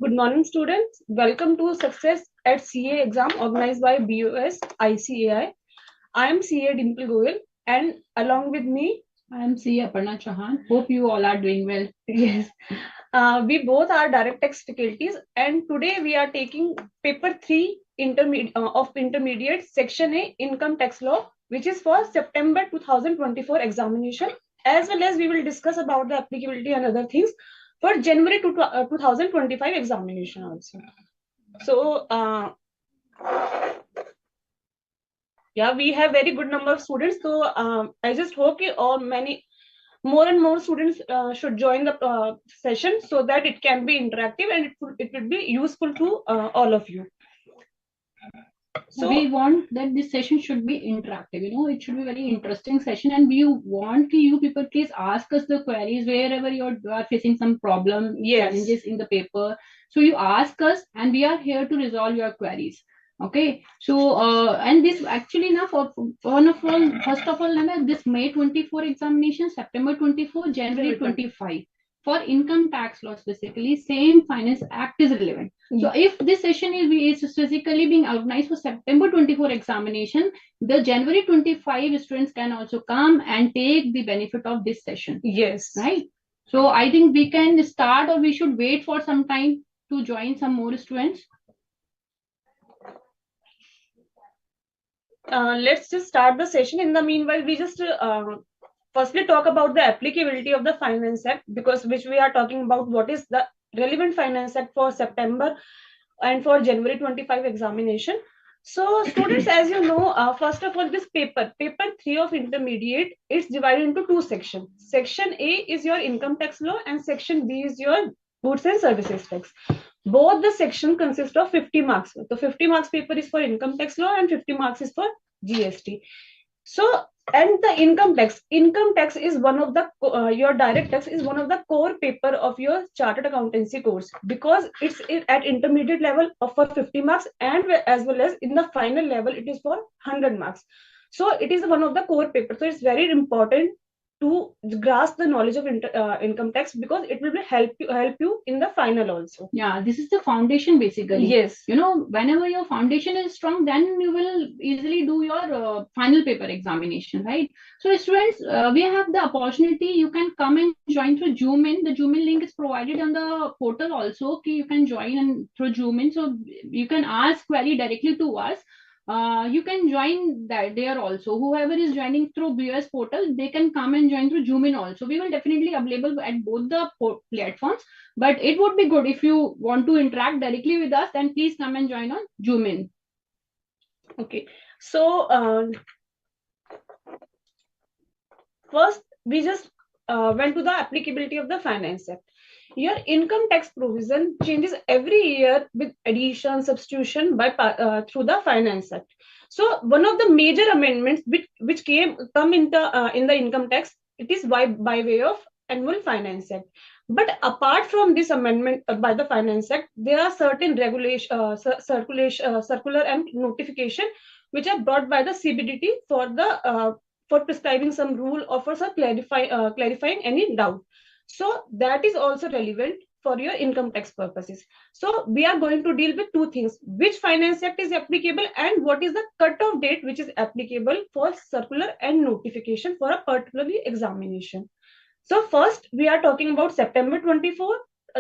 Good morning, students. Welcome to Success at CA exam organized by BoS ICAI. I am CA Dimple Goyal, and along with me, I am C. Aparna Chauhan. Hope you all are doing well. yes, we both are direct tax faculties, and today we are taking paper 3 of intermediate section A income tax law, which is for September 2024 examination, as well as we will discuss about the applicability and other things for January 2025 examination also. So, yeah, we have very good number of students. So, I just hope all many more and more students should join the session so that it can be interactive and it will be useful to all of you. So we want that this session should be interactive. It should be very interesting session, and we want you people please ask us the queries wherever you are facing some problem, challenges in the paper. So you ask us, and we are here to resolve your queries. Okay, so and this actually now for one of all, first of all, this May 24 examination, September 24, January 25 for income tax laws, basically same finance act is relevant. So if this session is physically being organized for September 24 examination, the January 25 students can also come and take the benefit of this session. Yes. Right. So I think we can start, or we should wait for some time to join some more students. Let's just start the session. In the meanwhile, we just firstly talk about the applicability of the Finance Act, because which we are talking about what is the relevant Finance Act for September and for January 25 examination. So students, as you know, first of all, this paper 3 of intermediate, it's divided into two sections. Section A is your income tax law and section B is your goods and services tax. Both the section consist of 50 marks. So 50 marks paper is for income tax law and 50 marks is for GST. So, and the income tax is one of the your direct tax is one of the core paper of your chartered accountancy course, because it's at intermediate level of for 50 marks, and as well as in the final level it is for 100 marks. So it is one of the core paper. So it's very important to grasp the knowledge of income tax, because it will help you in the final also. Yeah, this is the foundation basically. Yes. Whenever your foundation is strong, then you will easily do your final paper examination, right? So students, we have the opportunity. You can come and join through Zoom in. The Zoom in link is provided on the portal also. Okay, you can join and through Zoom in. So you can ask query directly to us. You can join that there also. Whoever is joining through BOS portal, they can come and join through Zoom in also. We will definitely available at both the platforms, but it would be good if you want to interact directly with us, then please come and join on Zoom in. Okay, so first we just went to the applicability of the Finance Act. Your income tax provision changes every year with addition, substitution by through the Finance Act. So one of the major amendments which come in the income tax, it is by way of Annual Finance Act. But apart from this amendment by the Finance Act, there are certain circular and notification which are brought by the CBDT for prescribing some rule or for clarifying any doubt. So that is also relevant for your income tax purposes. So we are going to deal with two things: which Finance Act is applicable and what is the cutoff date which is applicable for circular and notification for a particular examination. So first we are talking about September 24,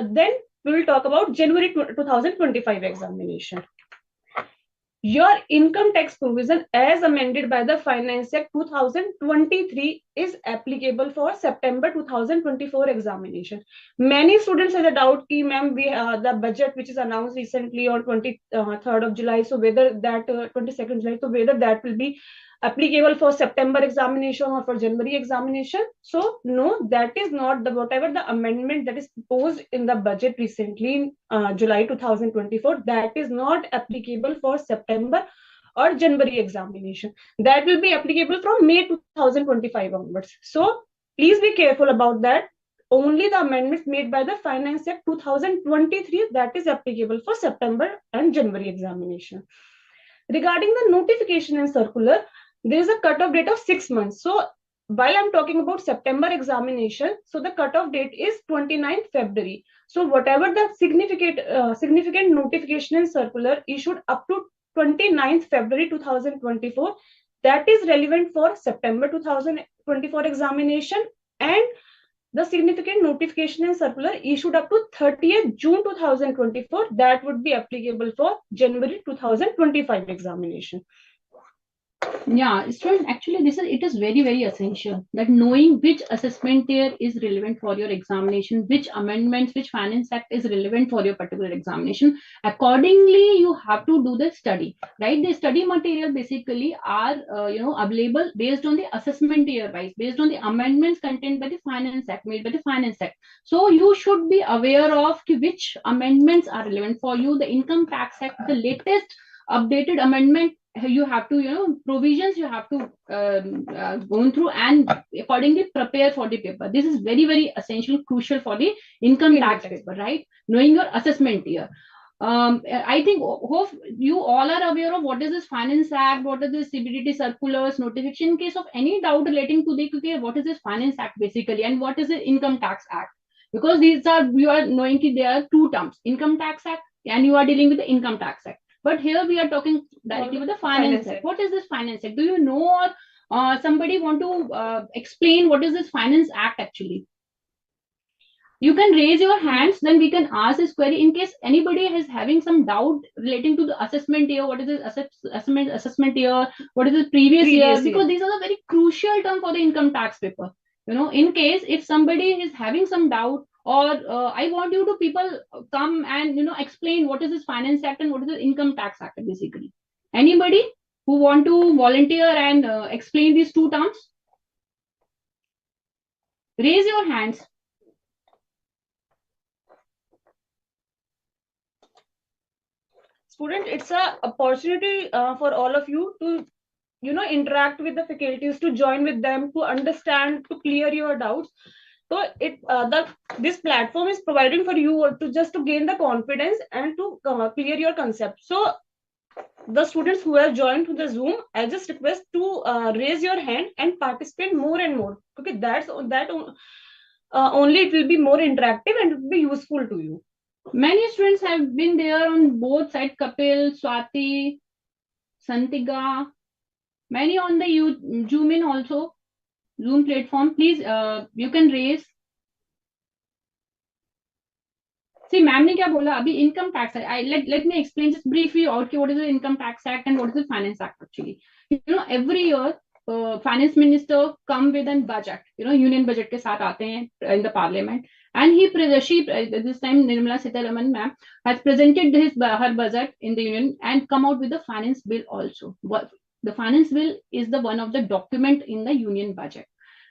then we will talk about January 2025 examination. Your income tax provision as amended by the Finance Act 2023 is applicable for September 2024 examination. Many students have a doubt ki ma'am, the budget which is announced recently on 23rd of July, so whether that 22nd July, so whether that will be applicable for September examination or for January examination. So no, that is not whatever the amendment that is proposed in the budget recently in July 2024, that is not applicable for September or January examination. That will be applicable from May 2025 onwards. So please be careful about that. Only the amendments made by the Finance Act 2023 that is applicable for September and January examination. Regarding the notification and circular, there is a cutoff date of 6 months. So while I'm talking about September examination, so the cutoff date is 29th February. So whatever the significant notification and circular issued up to 29th February 2024, that is relevant for September 2024 examination, and the significant notification and circular issued up to 30th June 2024, that would be applicable for January 2025 examination. Yeah, student, actually it is very essential that knowing which assessment tier is relevant for your examination, which amendments, which finance act is relevant for your particular examination. Accordingly, you have to do the study, right? The study material basically are available based on the assessment tier wise, based on the amendments contained by the finance act, made by the finance act. So you should be aware of which amendments are relevant for you. The income tax act, the latest updated amendment, you have to provisions you have to go through and accordingly prepare for the paper. This is very essential, crucial for the income tax paper, right? Knowing your assessment here. I think hope you all are aware of what is this finance act, what is this CBDT circulars, notification. In case of any doubt relating to the what is this finance act basically and what is the income tax act, because these are, you are knowing that there are two terms, income tax act and you are dealing with the income tax act. But here we are talking directly with the finance act. What is this finance act? Do you know, or somebody want to explain what is this finance act actually? You can raise your hands, then we can ask this query. In case anybody is having some doubt relating to the assessment year, what is this assessment year, what is the previous year, because these are the very crucial term for the income tax paper. In case if somebody is having some doubt, or I want you to people come and explain what is this finance act and what is the income tax act basically. Anybody who want to volunteer and explain these two terms? Raise your hands. Student, it's a opportunity for all of you to interact with the faculties, to join with them, to understand, to clear your doubts. So this platform is providing for you to just to gain the confidence and to clear your concept. So the students who have joined to the Zoom, I just request to raise your hand and participate more and more. Okay, that only it will be more interactive and it will be useful to you. Many students have been there on both sides, Kapil, Swati, Santiga, many on the Zoom in also, Zoom platform. Please, you can raise. See, ma'am ने क्या बोला अभी income tax है. Let me explain just briefly out what is the income tax act and what is the finance act actually. Every year finance minister come with a budget, union budget के साथ आते हैं in the parliament, and this time Nirmala Sitharaman ma'am has presented her budget in the union and come out with the finance bill also. The finance bill is the one of the document in the union budget.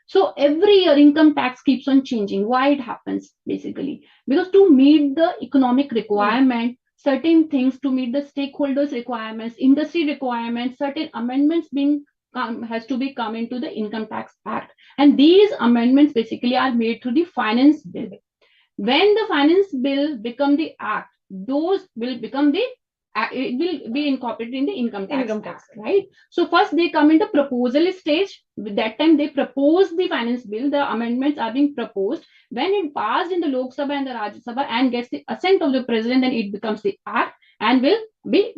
So every year income tax keeps on changing. Why it happens basically? Because to meet the economic requirement, certain things, to meet the stakeholders requirements, industry requirements, certain amendments has to be come into the income tax act, and these amendments basically are made through the finance bill. When the finance bill become the act, those will become it will be incorporated in the income tax, right? So first they come in the proposal stage. With that time they propose the finance bill, the amendments are being proposed. When it passed in the Lok Sabha and the Rajya Sabha and gets the assent of the president, then it becomes the act and will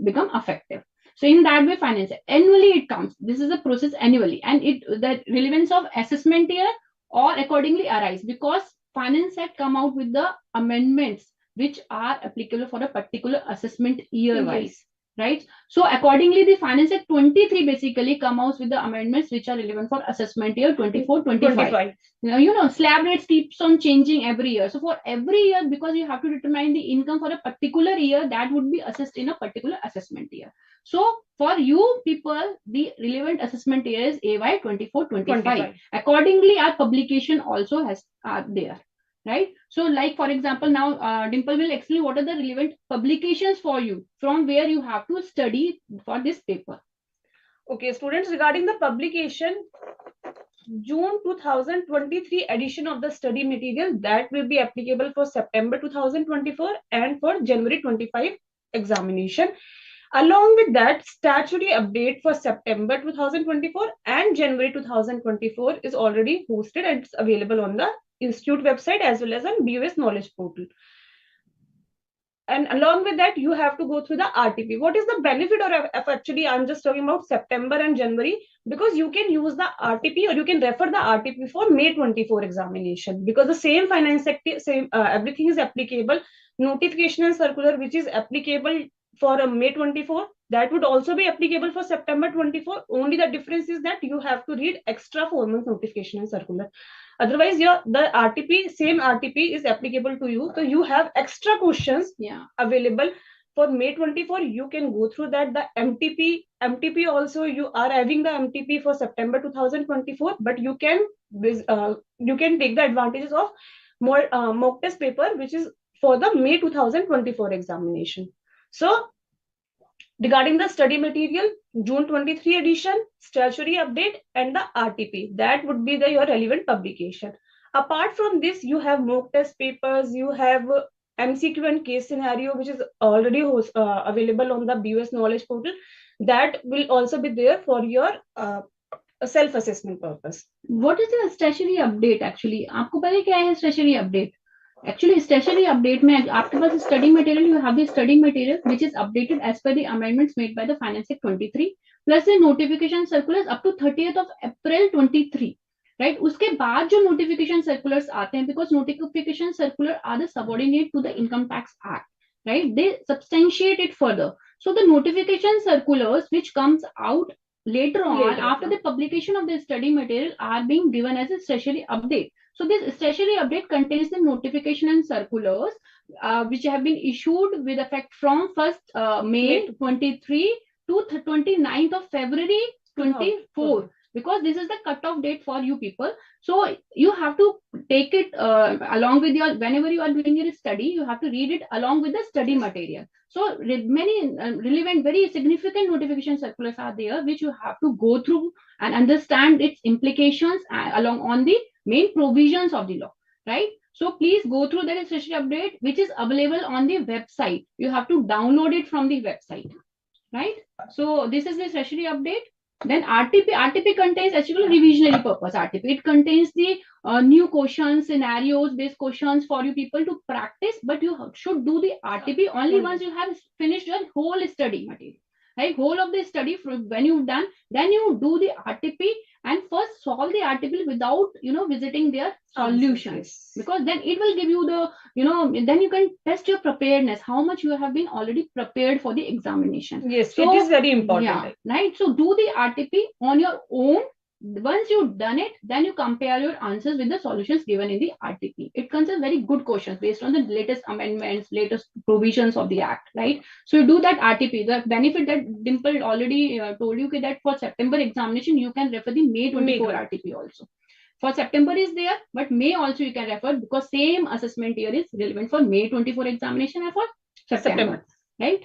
become effective. So in that way, finance annually it comes. This is a process annually, and the relevance of assessment year or accordingly arise because finance act come out with the amendments which are applicable for a particular assessment year wise, right? So accordingly, the finance act 23 basically come out with the amendments which are relevant for assessment year 24-25. Slab rates keeps on changing every year. So for every year, because you have to determine the income for a particular year, that would be assessed in a particular assessment year. So for you people, the relevant assessment year is AY 24-25. Accordingly, our publication also has there. Right. So like, for example, now Dimple will explain what are the relevant publications for you from where you have to study for this paper. Okay, students, regarding the publication, June 2023 edition of the study material that will be applicable for September 2024 and for January 25 examination. Along with that, statutory update for September 2024 and January 2024 is already hosted and it's available on the institute website as well as on BoS knowledge portal. And along with that, you have to go through the RTP. What is the benefit of actually, I'm just talking about September and January, because you can use the RTP or you can refer the RTP for May 24 examination, because the same finance sector, same everything is applicable. Notification and circular, which is applicable for May 24, that would also be applicable for September 24. Only the difference is that you have to read extra 4 months notification and circular. Otherwise, the RTP, same RTP is applicable to you. So you have extra questions available for May 24. You can go through that. The MTP also, you are having the MTP for September 2024, but you can take the advantages of more mock test paper, which is for the May 2024 examination. So regarding the study material, June 23 edition, statutory update, and the RTP, that would be your relevant publication. Apart from this, you have mock test papers, you have MCQ and case scenario, which is already available on the BoS knowledge portal. That will also be there for your self-assessment purpose. What is the statutory update actually? आपको पता है क्या है statutory update? Actually, statutory update में आपके पास study material, you have the study material which is updated as per the amendments made by the Finance Act 23 plus the notification circulars up to 30th of April 23, right? उसके बाद जो notification circulars आते हैं, because notification circular are the subordinate to the Income Tax Act, right? They substantiate it further. So the notification circulars which comes out later on after the publication of the study material are being given as a statutory update. So this statutory update contains the notification and circulars which have been issued with effect from 1st May 23 to 29th of February 24, because this is the cutoff date for you people. So you have to take it along with your, whenever you are doing your study, you have to read it along with the study material. So many relevant, very significant notification circulars are there, which you have to go through and understand its implications along on the main provisions of the law, right? So please go through that statutory update, which is available on the website. You have to download it from the website, right? So this is the statutory update. Then RTP contains actually revisionary purpose RTP. It contains the new questions, scenarios based questions for you people to practice, but you should do the RTP only once you have finished your whole study material, right? Whole of the study, when you've done, then you do the RTP and first solve the RTP without, visiting their solutions, because then it will give you the, then you can test your preparedness, how much you have been already prepared for the examination. Yes, so, it is very important. Yeah, right. So do the RTP on your own. Once you've done it, then you compare your answers with the solutions given in the RTP. It contains very good questions based on the latest amendments, latest provisions of the Act, right? So you do that RTP. The benefit that Dimple already told you that for September examination, you can refer the May 24 RTP also. For September is there, but May also you can refer, because same assessment year is relevant for May 24 examination and for September. Right?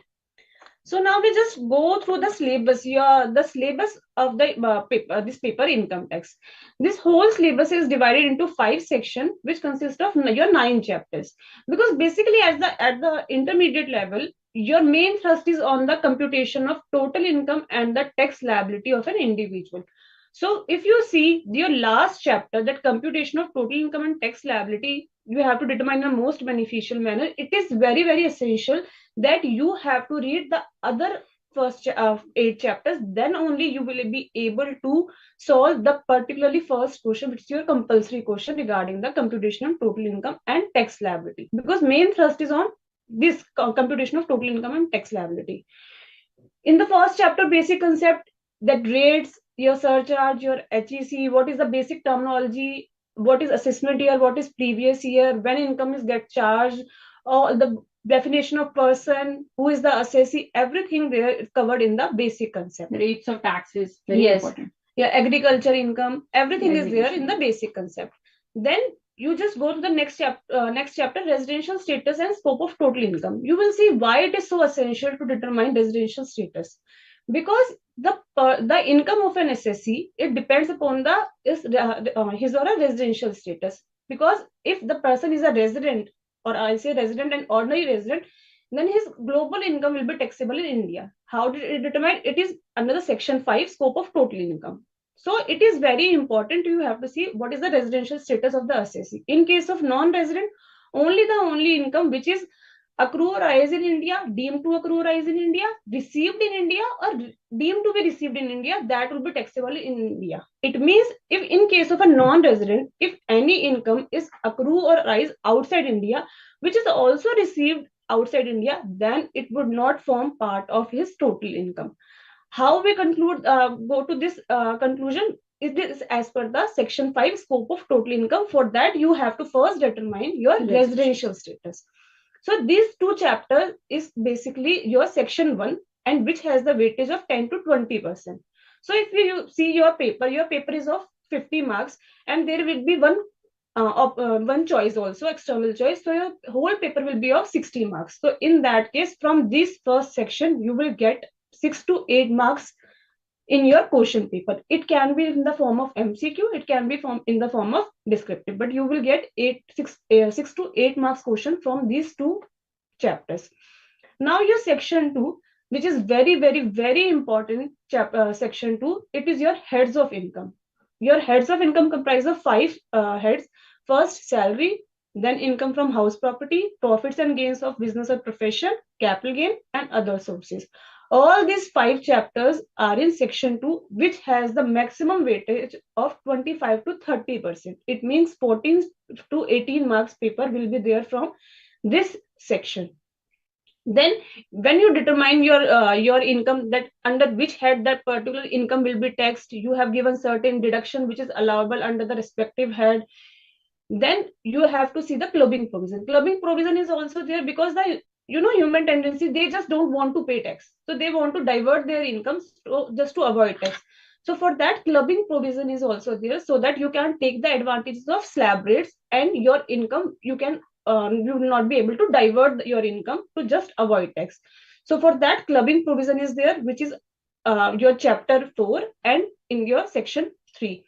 So now we just go through the syllabus. The syllabus of the paper, this paper income tax. This whole syllabus is divided into 5 sections, which consist of your 9 chapters. Because basically, at the intermediate level, your main thrust is on the computation of total income and the tax liability of an individual. So if you see your last chapter, that computation of total income and tax liability, you have to determine the most beneficial manner. It is very, very essential that you have to read the other first 8 chapters. Then only you will be able to solve the particularly first question, which is your compulsory question regarding the computation of total income and tax liability. Because main thrust is on this computation of total income and tax liability. In the first chapter, basic concept, that rates, your surcharge, your HEC, what is the basic terminology, what is assessment year, what is previous year, when income is get charged, or the definition of person, who is the assessee, everything there is covered in the basic concept. Rates of taxes, very important. Yeah, agriculture income, everything is there in the basic concept. Then you just go to the next chapter, residential status and scope of total income. You will see why it is so essential to determine residential status. Because the income of an assessee, it depends upon his or her residential status. Because if the person is a resident, or I say resident and ordinary resident, then his global income will be taxable in India. How did it determine? It is under the Section 5 scope of total income. So it is very important. You have to see what is the residential status of the assessee. In case of non-resident, only the only income which is accrue or rise in India, deemed to accrue or rise in India, received in India, or deemed to be received in India, that will be taxable in India. It means if in case of a non-resident, if any income is accrue or rise outside India, which is also received outside India, then it would not form part of his total income. How we go to this conclusion is this as per the Section 5 scope of total income. For that, you have to first determine your residential status. So these two chapters is basically your Section 1, and which has the weightage of 10 to 20%. So if you see your paper is of 50 marks, and there will be one choice also, external choice. So your whole paper will be of 60 marks. So in that case, from this first section, you will get 6 to 8 marks in your question paper. It can be in the form of MCQ, it can be in the form of descriptive, but you will get 6 to 8 marks question from these two chapters. Now your section 2, which is very important section 2, it is your heads of income. Your heads of income comprise of 5 heads. First, salary, then income from house property, profits and gains of business or profession, capital gain, and other sources. All these 5 chapters are in section 2, which has the maximum weightage of 25 to 30%. It means 14 to 18 marks paper will be there from this section. Then when you determine your income, that under which head that particular income will be taxed, you have given certain deduction which is allowable under the respective head. Then you have to see the clubbing provision. Clubbing provision is also there because the human tendency, they just don't want to pay tax, so they want to divert their incomes just to avoid tax. So for that, clubbing provision is also there, so that you can take the advantages of slab rates, and your income you will not be able to divert your income to just avoid tax. So for that, clubbing provision is there, which is your chapter 4 and in your section 3.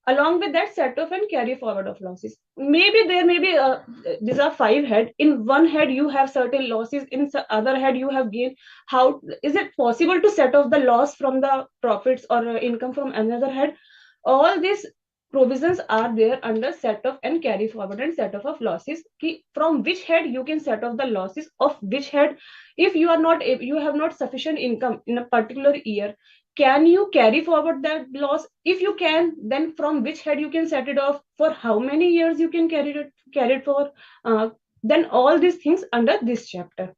Along with that, set off and carry forward of losses. Maybe there may be these are 5 head. In one head you have certain losses, in other head you have gain. How is it possible to set off the loss from the profits or income from another head? All these provisions are there under set off and carry forward and set off of losses. From which head you can set off the losses of which head. If you have not sufficient income in a particular year, can you carry forward that loss? If you can, then from which head you can set it off, for how many years you can carry it for. Then all these things under this chapter.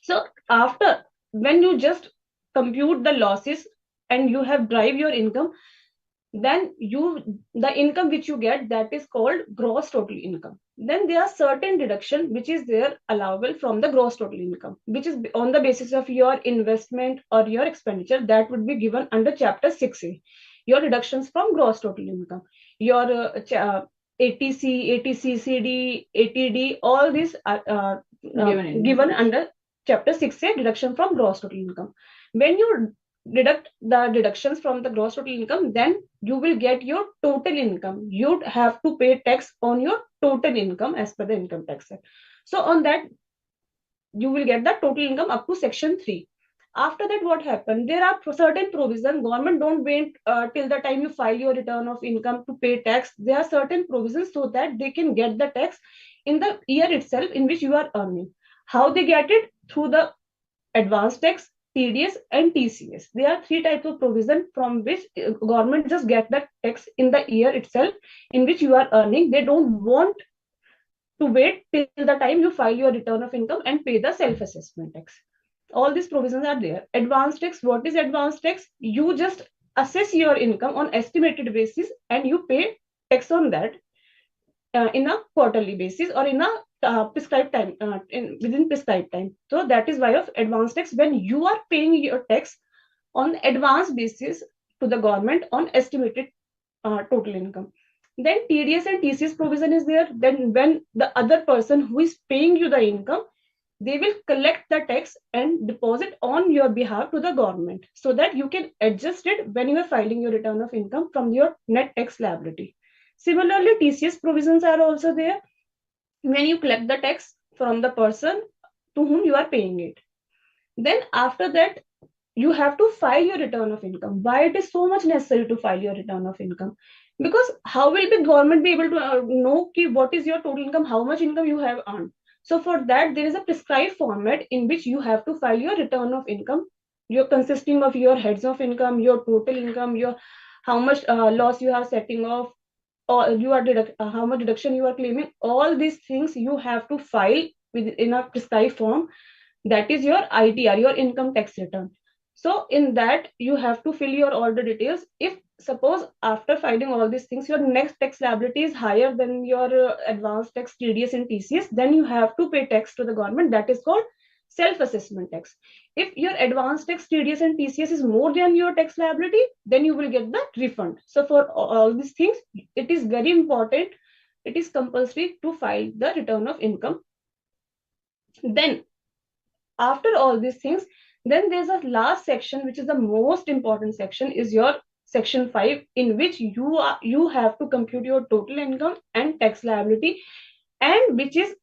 So after, when you just compute the losses and you have drive your income, then the income which you get, that is called gross total income. Then there are certain deduction which is there allowable from the gross total income, which is on the basis of your investment or your expenditure, that would be given under chapter 6A. Your deductions from gross total income, your ATC, ATCCD, ATD, all these are given under chapter 6A, deduction from gross total income. When you deduct the deductions from the gross total income, then you will get your total income. You'd have to pay tax on your total income as per the income tax act. So on that, you will get the total income up to section 3. After that, what happened? There are certain provisions. Government don't wait till the time you file your return of income to pay tax. There are certain provisions so that they can get the tax in the year itself in which you are earning. How they get it? Through the advance tax, TDS and TCS. There are 3 types of provision from which government just get the tax in the year itself in which you are earning. They don't want to wait till the time you file your return of income and pay the self-assessment tax. All these provisions are there. Advance tax, what is advance tax? You just assess your income on estimated basis and you pay tax on that in a quarterly basis or in a prescribed time, within prescribed time. So that is why of advance tax, when you are paying your tax on advance basis to the government on estimated total income. Then TDS and TCS provision is there. Then when the other person who is paying you the income, they will collect the tax and deposit on your behalf to the government, so that you can adjust it when you are filing your return of income from your net tax liability. Similarly, TCS provisions are also there. When you collect the tax from the person, to whom you are paying it. Then after that, you have to file your return of income. Why it is so much necessary to file your return of income? Because how will the government be able to know what is your total income, how much income you have earned? So for that, there is a prescribed format in which you have to file your return of income. You're consisting of your heads of income, your total income, your how much loss you are setting off, or you are how much deduction you are claiming. All these things you have to file in a prescribed form. That is your ITR, your income tax return. So in that you have to fill your all the details. If suppose after filing all these things your next tax liability is higher than your advanced tax, TDS and TCS, then you have to pay tax to the government. That is called self-assessment tax. If your advanced tax, TDS and TCS is more than your tax liability, then you will get the refund. So for all these things, it is very important. It is compulsory to file the return of income. Then after all these things, then there's a last section which is the most important section, is your section 5, in which you have to compute your total income and tax liability, and which is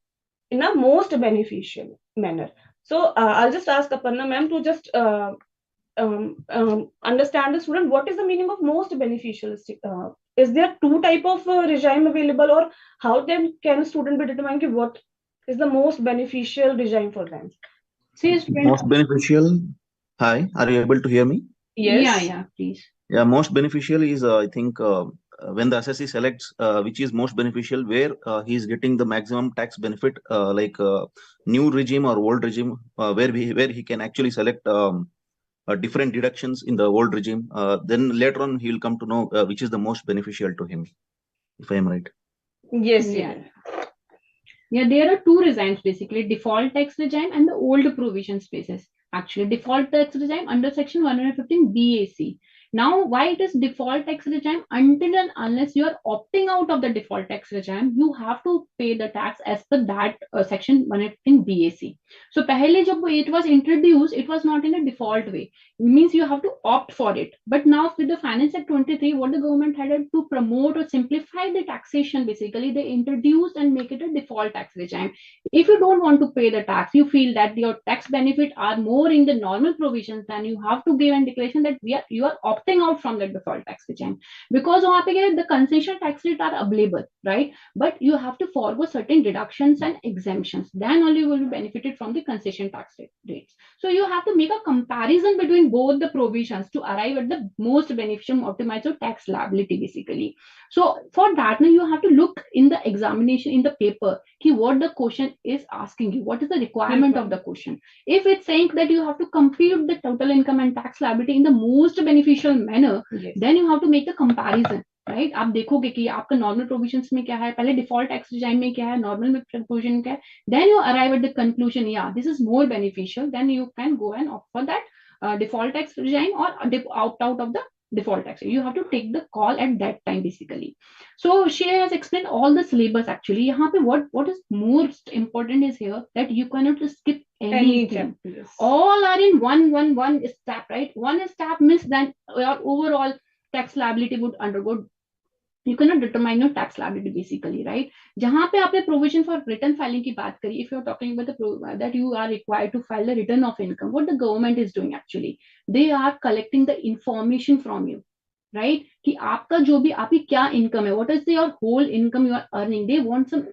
in a most beneficial manner. So I'll just ask Aparna ma'am to just understand the student what is the meaning of most beneficial. Is there two type of regime available, or how then can a student be determined what is the most beneficial regime for them? Most beneficial. Hi, are you able to hear me? Yes. Yeah, please. Yeah, most beneficial is I think when the assessee selects which is most beneficial, where he is getting the maximum tax benefit, like new regime or old regime, where he can actually select different deductions in the old regime. Then later on he will come to know which is the most beneficial to him, if I am right. Yes. Yeah, there are two regimes basically, default tax regime and the old provision spaces. Actually, default tax regime under section 115 BAC. Now, why it is default tax regime? Until and unless you are opting out of the default tax regime, you have to pay the tax as per that section 115 BAC. So, pehle jab it was introduced, it was not in a default way. It means you have to opt for it. But now with the Finance Act 23, what the government had to promote or simplify the taxation, basically they introduced and make it a default tax regime. If you don't want to pay the tax, you feel that your tax benefit are more in the normal provisions, then you have to give a declaration that you are opting out from the default tax regime, because the concession tax rate are available, right? But you have to forego certain deductions and exemptions, then only you will be benefited from the concession tax rates. So you have to make a comparison between both the provisions to arrive at the most beneficial optimize your tax liability basically. So for that now you have to look in the examination in the paper what the question is asking you, what is the requirement of the question. If it's saying that you have to compute the total income and tax liability in the most beneficial manner, then you have to make the comparison, right? आप देखोगे कि आपका normal provisions में क्या है, पहले default tax regime में क्या है, normal में provision क्या है, then you arrive at the conclusion, yeah, this is more beneficial, then you can go and opt for that default tax regime or opt out of the default tax. You have to take the call at that time basically. So she has explained all the syllabus actually. यहाँ पे what is most important is here that you cannot skip anything. All are in one step, right? One step miss, then your overall tax liability would undergo. You cannot determine your tax liability basically, right? जहाँ पे आपने provision for return filing की बात करी, if you're talking about that you are required to file the return of income, what the government is doing actually, they are collecting the information from you, right? कि आपका जो भी आपकी क्या income है, what is your whole income you are earning, they want some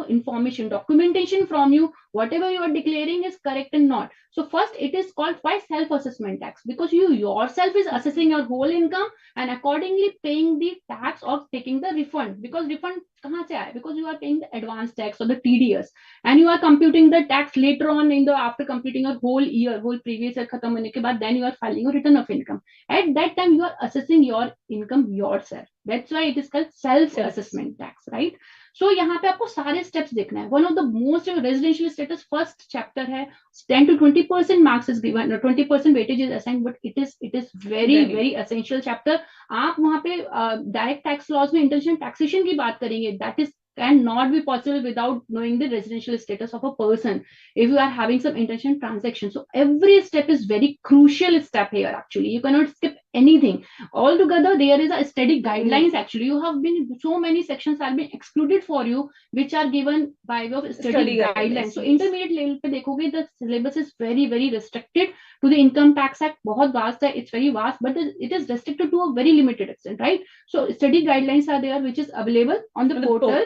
information, documentation from you, whatever you are declaring is correct and not. So first it is called why self-assessment tax, because you yourself is assessing your whole income and accordingly paying the tax or taking the refund, because refund कहाँ से आए, because you are paying the advance tax or the TDS and you are computing the tax later on in the after completing your whole year, whole previous year खत्म होने के बाद, then you are filing your return of income. At that time you are assessing your income yourself. That's why it is called self-assessment tax, right? So यहाँ पे आपको सारे steps देखना है. One of the most residential status first chapter है, 10 to 20% marks is given, 20% weightage is assigned, but it is very essential chapter. आप वहाँ पे direct tax laws में international taxation की बात करेंगे, that is cannot be possible without knowing the residential status of a person if you are having some international transaction. So every step is very crucial step here actually. You cannot skip anything. Altogether, there is a study guidelines. Actually, you have been so many sections have been excluded for you, which are given by way of study guidelines. So intermediate level पे देखोगे, the syllabus is very very restricted to the Income Tax Act. बहुत vast है, it's very vast, but it is restricted to a very limited extent, right? So study guidelines are there, which is available on the portal.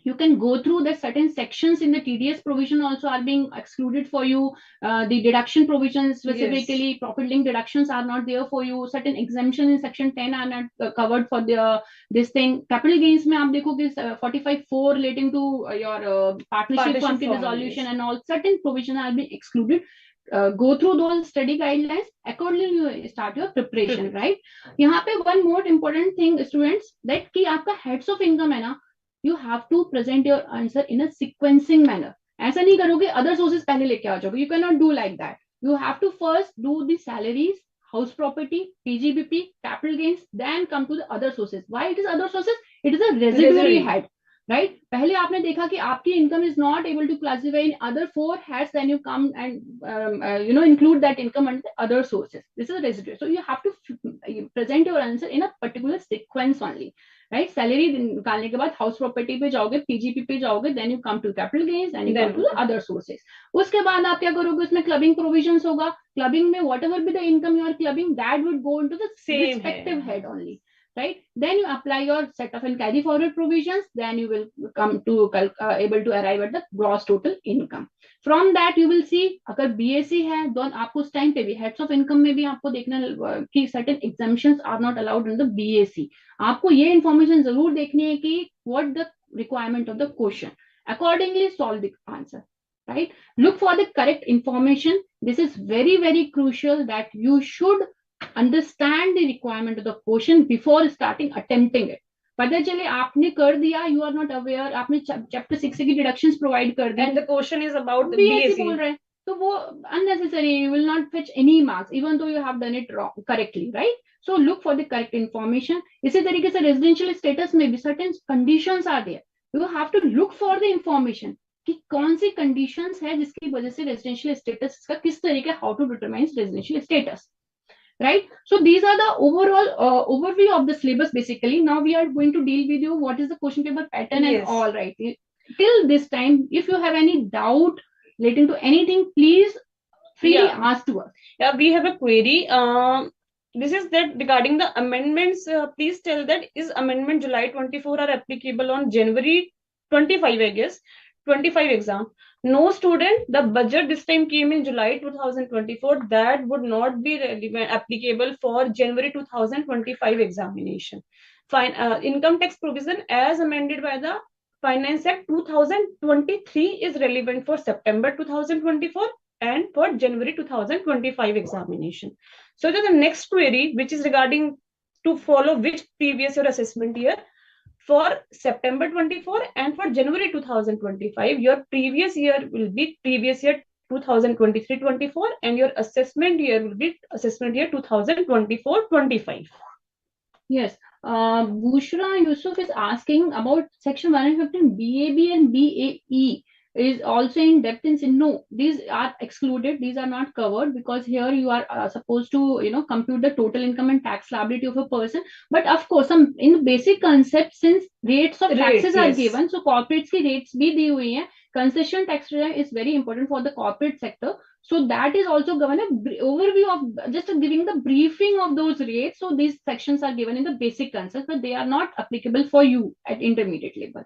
You can go through the certain sections in the TDS provision also are being excluded for you. The deduction provisions specifically, profit link deductions are not there for you. Certain exemptions in section 10 are not covered for this thing. Capital gains mein aap dekhoge 45(4) relating to your partnership company dissolution and all certain provisions are being excluded. Go through those study guidelines, accordingly you start your preparation, right? यहाँ पे one more important thing students, that कि आपका heads of income है ना, you have to present your answer in a sequencing manner. ऐसा नहीं करोगे other sources पहले लेके आ जाओगे. You cannot do like that. You have to first do the salaries, house property, PGBP, capital gains, then come to the other sources. Why it is other sources? It is a residuary head, right? पहले आपने देखा कि आपकी income is not able to classify in other 4 heads, then you come and include that income under the other sources. This is a residuary. So you have to present your answer in a particular sequence only. Right, salary निकालने के बाद house property पे जाओगे, PGP पे जाओगे, then you come to capital gains, then you come to other sources. उसके बाद आप क्या करोगे, उसमें क्लबिंग प्रोविजंस होगा. क्लबिंग में whatever be the income you are clubbing, that would go into the respective head only, right? Then you apply your set of and carry forward provisions, then you will come to able to arrive at the gross total income. From that you will see अगर BAC है तो आपको उस time पे भी heads of income में भी आपको देखना कि certain exemptions are not allowed in the BAC. आपको ये information जरूर देखनी है कि what the requirement of the question, accordingly solve the answer, right? Look for the correct information. This is very very crucial that you should understand the requirement of the question before starting attempting it. पता चले आपने कर दिया, you are not aware, आपने chapter 6 की deductions provide कर दी, and the question is about the BAC बोल रहे हैं, तो वो unnecessary, you will not fetch any marks even though you have done it wrong correctly, right? So look for the correct information. इसी तरीके से residential status में भी certain conditions are there. You have to look for the information कि कौन सी conditions है जिसकी वजह से residential status का किस तरीके, how to determine residential status. Right? So these are the overall overview of the syllabus basically. Now we are going to deal with you what is the question paper pattern and all, right? Till this time, if you have any doubt relating to anything, please freely ask to us. Yeah, we have a query. This is that regarding the amendments. Please tell that is amendment July 24 are applicable on January 25, I guess, 25 exam. No student, the budget this time came in July 2024. That would not be relevant, applicable for January 2025 examination. Fine, income tax provision as amended by the Finance Act 2023 is relevant for September 2024 and for January 2025 examination. So the next query, which is regarding to follow which previous year assessment year. For September 24 and for January 2025, your previous year will be previous year 2023-24 and your assessment year will be assessment year 2024-25. Yes. Bushra Yusuf is asking about section 115 BAB and BAE is also in depth in sin. No, these are excluded, these are not covered, because here you are supposed to compute the total income and tax liability of a person. But of course some in basic concept, since rates of taxes are given, so corporates ki rates bhi di hui hai. Concession tax is very important for the corporate sector, so that is also given an overview of just giving the briefing of those rates. So these sections are given in the basic concept, but they are not applicable for you at intermediate level.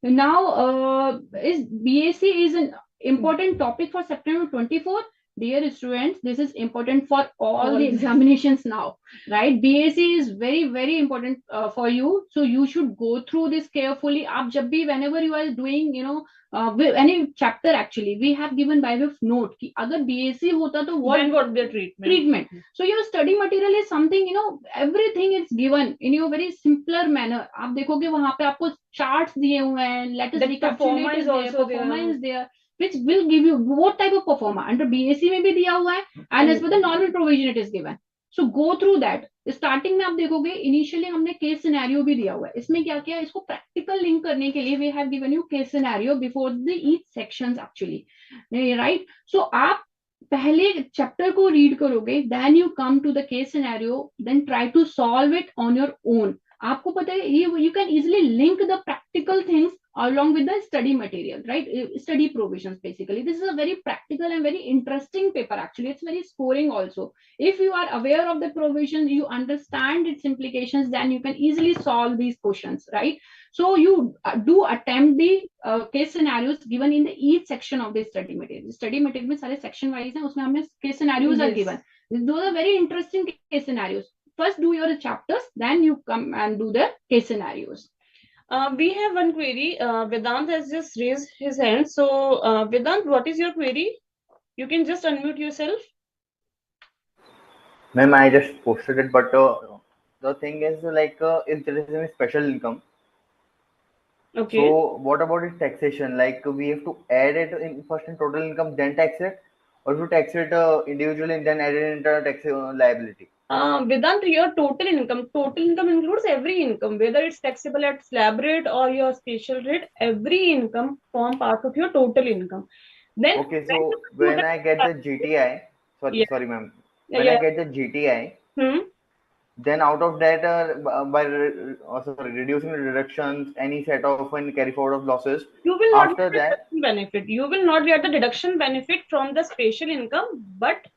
Now, is BAC is an important topic for September 24. Dear students, this is important for all the examinations now, right? BAC is very, very important for you. So you should go through this carefully. Aap jab bhi, whenever you are doing, any chapter actually, we have given by way of note ki agar BAC hota to what would be the treatment. So your study material is something, everything is given in your very simpler manner. आप देखोगे वहाँ पे आपको charts दिए हुए हैं, let us recapitulate is also performance there, which will give you what type of performer under BAC में भी दिया हुआ है, and as per the normal provision it is given. So go through that. Starting में आप देखोगे initially हमने case scenario भी दिया हुआ है. इसमें क्या किया, इसको practical link करने के लिए we have given you case scenario before the each sections actually, right? So आप पहले चैप्टर को रीड करोगे, then you come to the case scenario, then try to solve it on your own. आपको पता है you can easily link the practical things along with the study material, right? Study provisions, basically this is a very practical and very interesting paper. Actually, it's very scoring also. If you are aware of the provisions, you understand its implications, then you can easily solve these questions, right? So you do attempt the case scenarios given in the each section of the study material. Study material में सारे section wise हैं, उसमें हमें case scenarios are given. Those are very interesting case scenarios. First do your chapters, then you come and do the case scenarios. We have one query. Vedant has just raised his hand. So, Vedant, what is your query? You can just unmute yourself. Ma'am, I just posted it, but the thing is, like, if there is any special income, Okay. so what about its taxation? Like, we have to add it in first in total income, then tax it, or if you tax it individually, then add it into tax liability? Vedant, your total income includes every income, whether it's taxable at slab rate or your special rate. Every income form part of your total income. Then Okay, so when I get the GTI, sorry ma'am, when I get the GTI, then out of that, by reducing the deductions, any set of and carry forward of losses, you will not after get the that benefit. You will not get the deduction benefit from the special income, but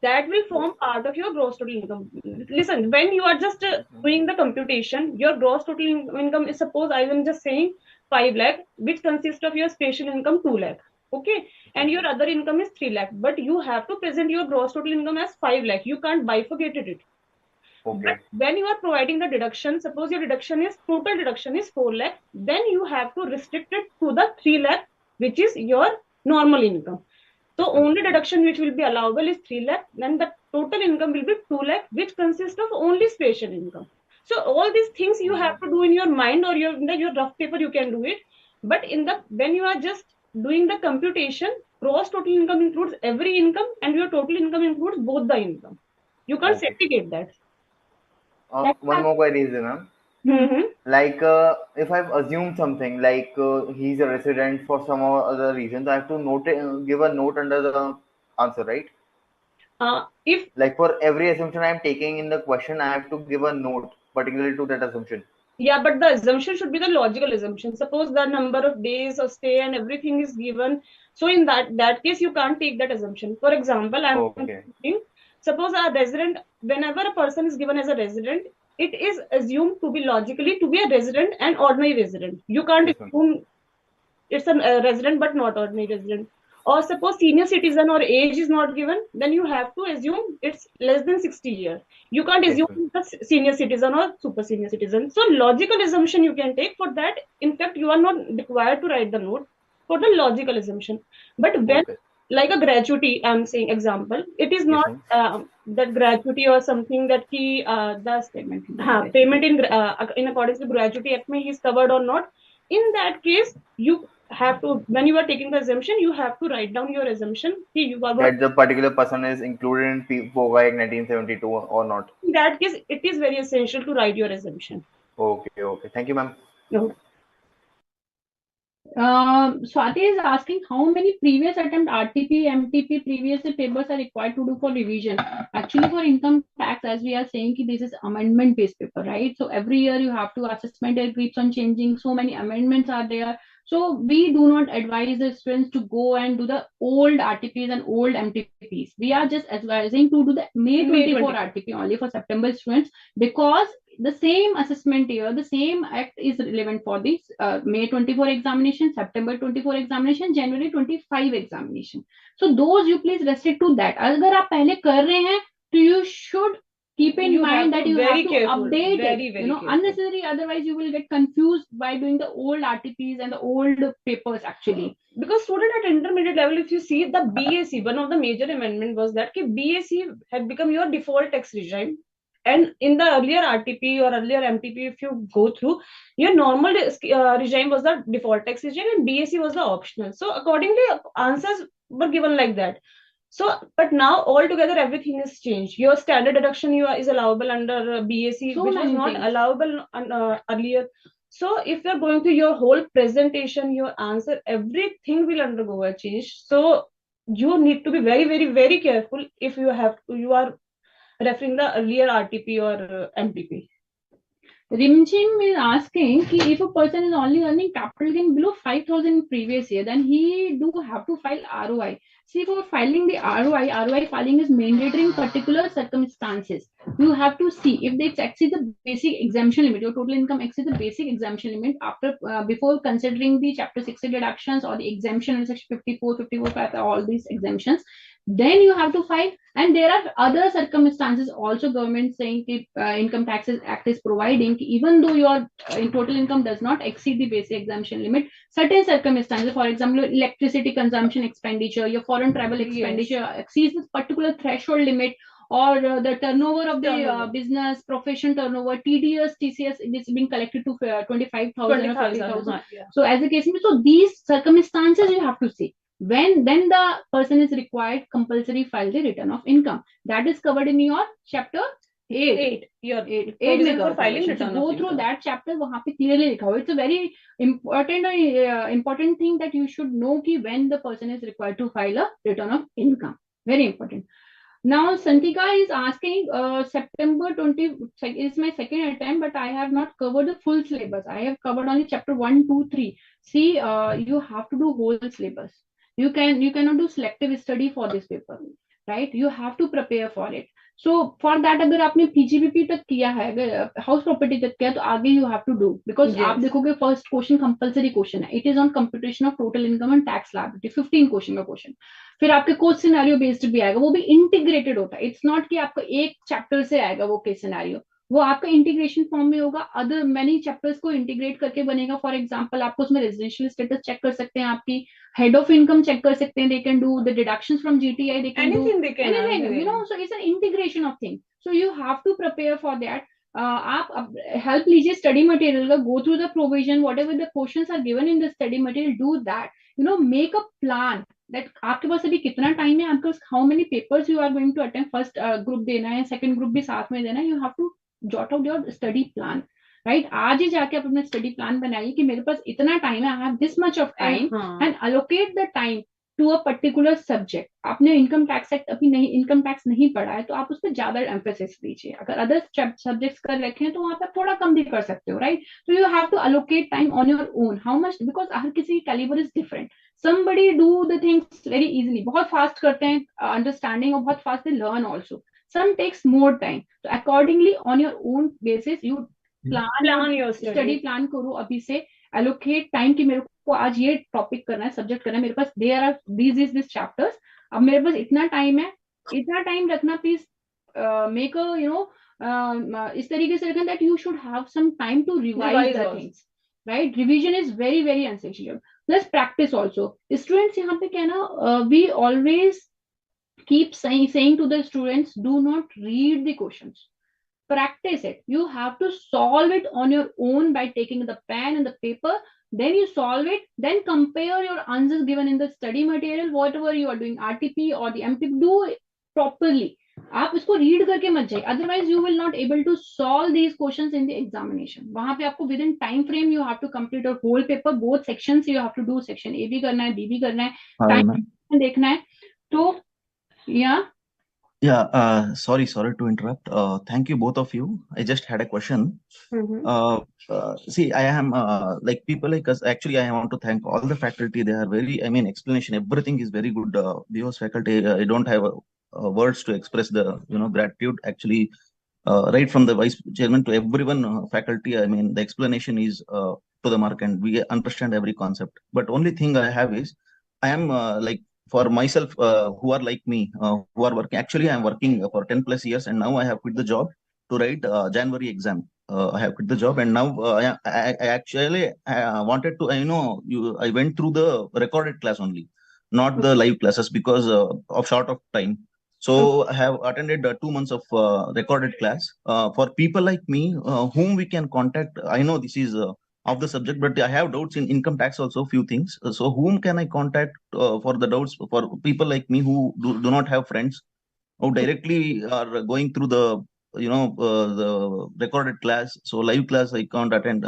that will form part of your gross total income. Listen, when you are just doing the computation, your gross total income is, suppose I am just saying 5 lakh, which consists of your special income 2 lakh. Okay, and your other income is 3 lakh, but you have to present your gross total income as 5 lakh. You can't bifurcate it. Okay. But when you are providing the deduction, suppose your total deduction is 4 lakh, then you have to restrict it to the 3 lakh, which is your normal income. So only deduction which will be allowable is 3 lakh, then the total income will be 2 lakh, which consists of only special income. So all these things you have to do in your mind, or your rough paper you can do it. But when you are just doing the computation, gross total income includes every income, and your total income includes both the income. You can't segregate that. One more query is, ma'am. Like, if I've assumed something, like he's a resident for some other reasons, I have to give a note under the answer, right? If like for every assumption I'm taking in the question, I have to give a note particularly to that assumption. Yeah, but the assumption should be the logical assumption. Suppose the number of days of stay and everything is given. So in that case, you can't take that assumption. For example, I'm thinking, suppose a resident, whenever a person is given as a resident, it is assumed to be logically to be a resident and ordinary resident. You can't assume it's a resident but not ordinary resident. Or suppose senior citizen or age is not given, then you have to assume it's less than 60 years. You can't assume the senior citizen or super senior citizen. So logical assumption you can take for that. In fact, you are not required to write the note for the logical assumption. But when like a gratuity, I'm saying example, it is not that gratuity or something that he does payment in accordance with gratuity act he is covered or not. In that case, you have to, when you are taking the assumption, you have to write down your assumption that the particular person is included in BoS Act 1972 or not. In that case, it is very essential to write your assumption. Okay. Thank you, ma'am. No. Swati is asking how many previous attempt RTP, MTP previous papers are required to do for revision. Actually, for income tax, as we are saying, this is amendment based paper, right? So every year you have to assessment, it keeps on changing. So many amendments are there. So we do not advise the students to go and do the old RTPs and old MTPs. We are just advising to do the May 24 RTP only for September students, because the same assessment year, the same act is relevant for this May 24 examination, September 24 examination, January 25 examination. So those you please restrict to that. अगर आप पहले कर रहे हैं, तो you should keep in mind that you have to update it. Unnecessary. Otherwise, you will get confused by doing the old RTPs and the old papers actually. Because student at intermediate level, if you see the BAC, one of the major amendment was that BAC had become your default tax regime. And in the earlier RTP or earlier MTP, if you go through, your normal regime was the default tax regime and BAC was the optional. So accordingly, answers were given like that. So, but now altogether everything is changed. Your standard deduction is allowable under BAC, which was not allowable earlier. So if you're going through your whole presentation, your answer, everything will undergo a change. So you need to be very, very, very careful if you are referring the earlier RTP or MTP. Rimjim is asking if a person is only earning capital gain below 5,000 previous year, then he do have to file ROI. See, for filing the ROI filing is mandatory in particular circumstances. You have to see if they exceed the basic exemption limit, your total income exceeds the basic exemption limit after before considering the Chapter 60 deductions or the exemption in Section 54, 5, all these exemptions. Then you have to file, and there are other circumstances also government saying income taxes act is providing even though your total income does not exceed the basic exemption limit, certain circumstances, for example, electricity consumption expenditure, your foreign travel expenditure exceeds this particular threshold limit, or the turnover of the business, profession turnover, TDS, TCS, it is being collected to 25,000 or 30,000. So as a case, so these circumstances you have to see. Then the person is required compulsory file the return of income. That is covered in your chapter 8. For filing return go through income. That chapter, वहाँ पे clearly लिखा हुआ. It's a very important thing that you should know कि when the person is required to file a return of income. Very important. Now, Santika is asking, September 20 is my second attempt, but I have not covered the full syllabus. I have covered only chapter 1, 2, 3. See, you have to do whole syllabus. You cannot do selective study for this paper, right? You have to prepare for it. So for that, अगर आपने PGBP तक किया है, अगर house property तक किया, तो आगे you have to do, because आप देखोगे first question compulsory question है. It is on computation of total income and tax liability. 15 question का question. फिर आपके कोच सिनेरियो बेस्ड भी आएगा, वो भी इंटीग्रेटेड होता है. इट्स नॉट कि आपका एक चैप्टर से आएगा वो केस सिनेरियो, वो आपका इंटीग्रेशन फॉर्म में होगा. अदर मैनी चैप्टर्स को इंटीग्रेट करके बनेगा. फॉर एग्जांपल, आपको उसमें रेजिडेंशियल स्टेटस चेक कर सकते हैं, आपकी हेड ऑफ इनकम चेक कर सकते हैं, they can do the deductions from GTI, they can do anything, you know. So it's an integration of thing. So you have to prepare for that. आप help लीजिए study material का, go through the provision, whatever the questions are given in the study material, do that. You know, make a plan that आपके पास अभी कितना time है, आपके पास how many papers you are going to attempt, first group देना है, second group भी साथ में देना है. You have to jot out your study plan, right? आज ही जाके आप अपना स्टडी प्लान बनाइए कि मेरे पास इतना टाइम है, I have this much of time, and allocate the time to a particular subject. आपने इनकम टैक्स एक्ट अभी नहीं, इनकम टैक्स नहीं पढ़ा है, तो आप उस पर ज्यादा एम्फेसिस दीजिए. अगर अदर सब्जेक्ट्स कर रखे हैं तो वहां पर थोड़ा कम भी कर सकते हो, राइट? तो you have to allocate time on your own, how much, because हर किसी calibre is different. Somebody do the things very easily, बहुत फास्ट करते हैं अंडरस्टैंडिंग, और बहुत fast they learn also. Some takes more time. So accordingly on your own basis you plan your study plan करो अभी से. allocate time कि मेरे को आज ये टॉपिक करना है, सब्जेक्ट करना है, मेरे पास there are these chapters, अब मेरे पास इतना टाइम है, इतना टाइम रखना. Please make a, you know, इस तरीके से रखना that you should have some time to revise the things, right? Revision is very, very essential. Plus practice also. Students यहाँ पे क्या है ना, we always keep saying to the students, do not read the questions, practice it. You have to solve it on your own by taking the pen and the paper, then you solve it, then compare your answers given in the study material, whatever you are doing, RTP or the MTP, do it properly. आप इसको read करके मत जाइए, otherwise you will not able to solve these questions in the examination. वहां पे आपको within time frame you have to complete your whole paper, both sections you have to do. Section A भी करना है, B भी करना है, time देखना है. तो sorry to interrupt. Thank you both of you. I just had a question. See, I am like people like us, actually I want to thank all the faculty. They are very, I mean, explanation, everything is very good. BoS faculty, I don't have words to express the, you know, gratitude. Actually, right from the vice chairman to everyone, faculty, I mean, the explanation is to the mark and we understand every concept. But only thing I have is, I am like, for myself, who are like me, who are working, actually I am working for 10 plus years, and now I have quit the job to write January exam. I have quit the job, and now I actually wanted to, you know, I went through the recorded class only, not the live classes, because of short of time. So I have attended 2 months of recorded class. For people like me, whom we can contact, I know this is of the subject, but I have doubts in income tax also, few things. So whom can I contact for the doubts, for people like me who do not have friends, who directly are going through the, you know, the recorded class. So live class I can't attend.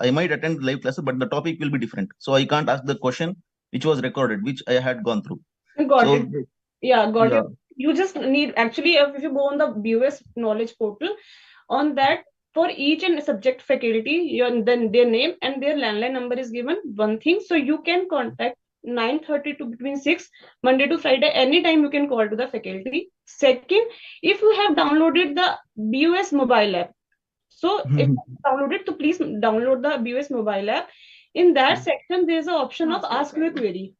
I might attend live classes, but the topic will be different. So I can't ask the question which was recorded, which I had gone through. Got So it. Yeah, got yeah. it. You just need, actually, if you go on the BoS knowledge portal, on that, for each and subject faculty, then their name and their landline number is given, one thing. So you can contact 9:30 to between 6, Monday to Friday, anytime you can call to the faculty. Second, if you have downloaded the BoS mobile app, so if you downloaded, to please download the BoS mobile app. In that section, there's an option of ask me a query.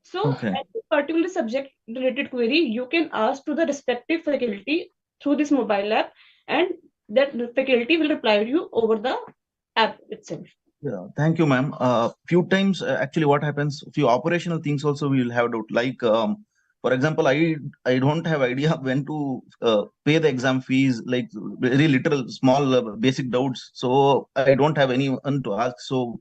So Okay. any particular subject related query, you can ask to the respective faculty through this mobile app, and that faculty will reply to you over the app itself. Yeah, thank you, ma'am. Few times, actually, what happens? Few operational things also we will have doubt. Like, for example, I don't have idea when to pay the exam fees. Like very little small basic doubts. So I don't have anyone to ask. So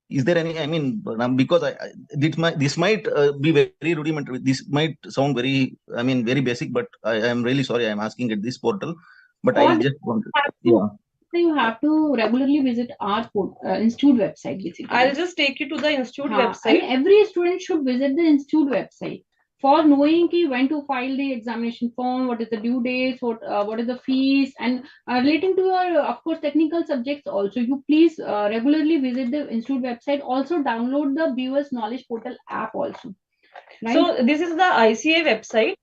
is there any? I mean, because this might be very rudimentary. This might sound very, I mean, very basic. But I am really sorry. I am asking at this portal. But I just wanted. Yeah. You have to regularly visit our institute website, basically. I'll just take you to the institute website. And every student should visit the institute website for knowing when to file the examination form, what is the due dates, what is the fees, and relating to your, of course, technical subjects also. You please regularly visit the institute website. Also download the BoS knowledge portal app also. Right? So this is the ICAI website.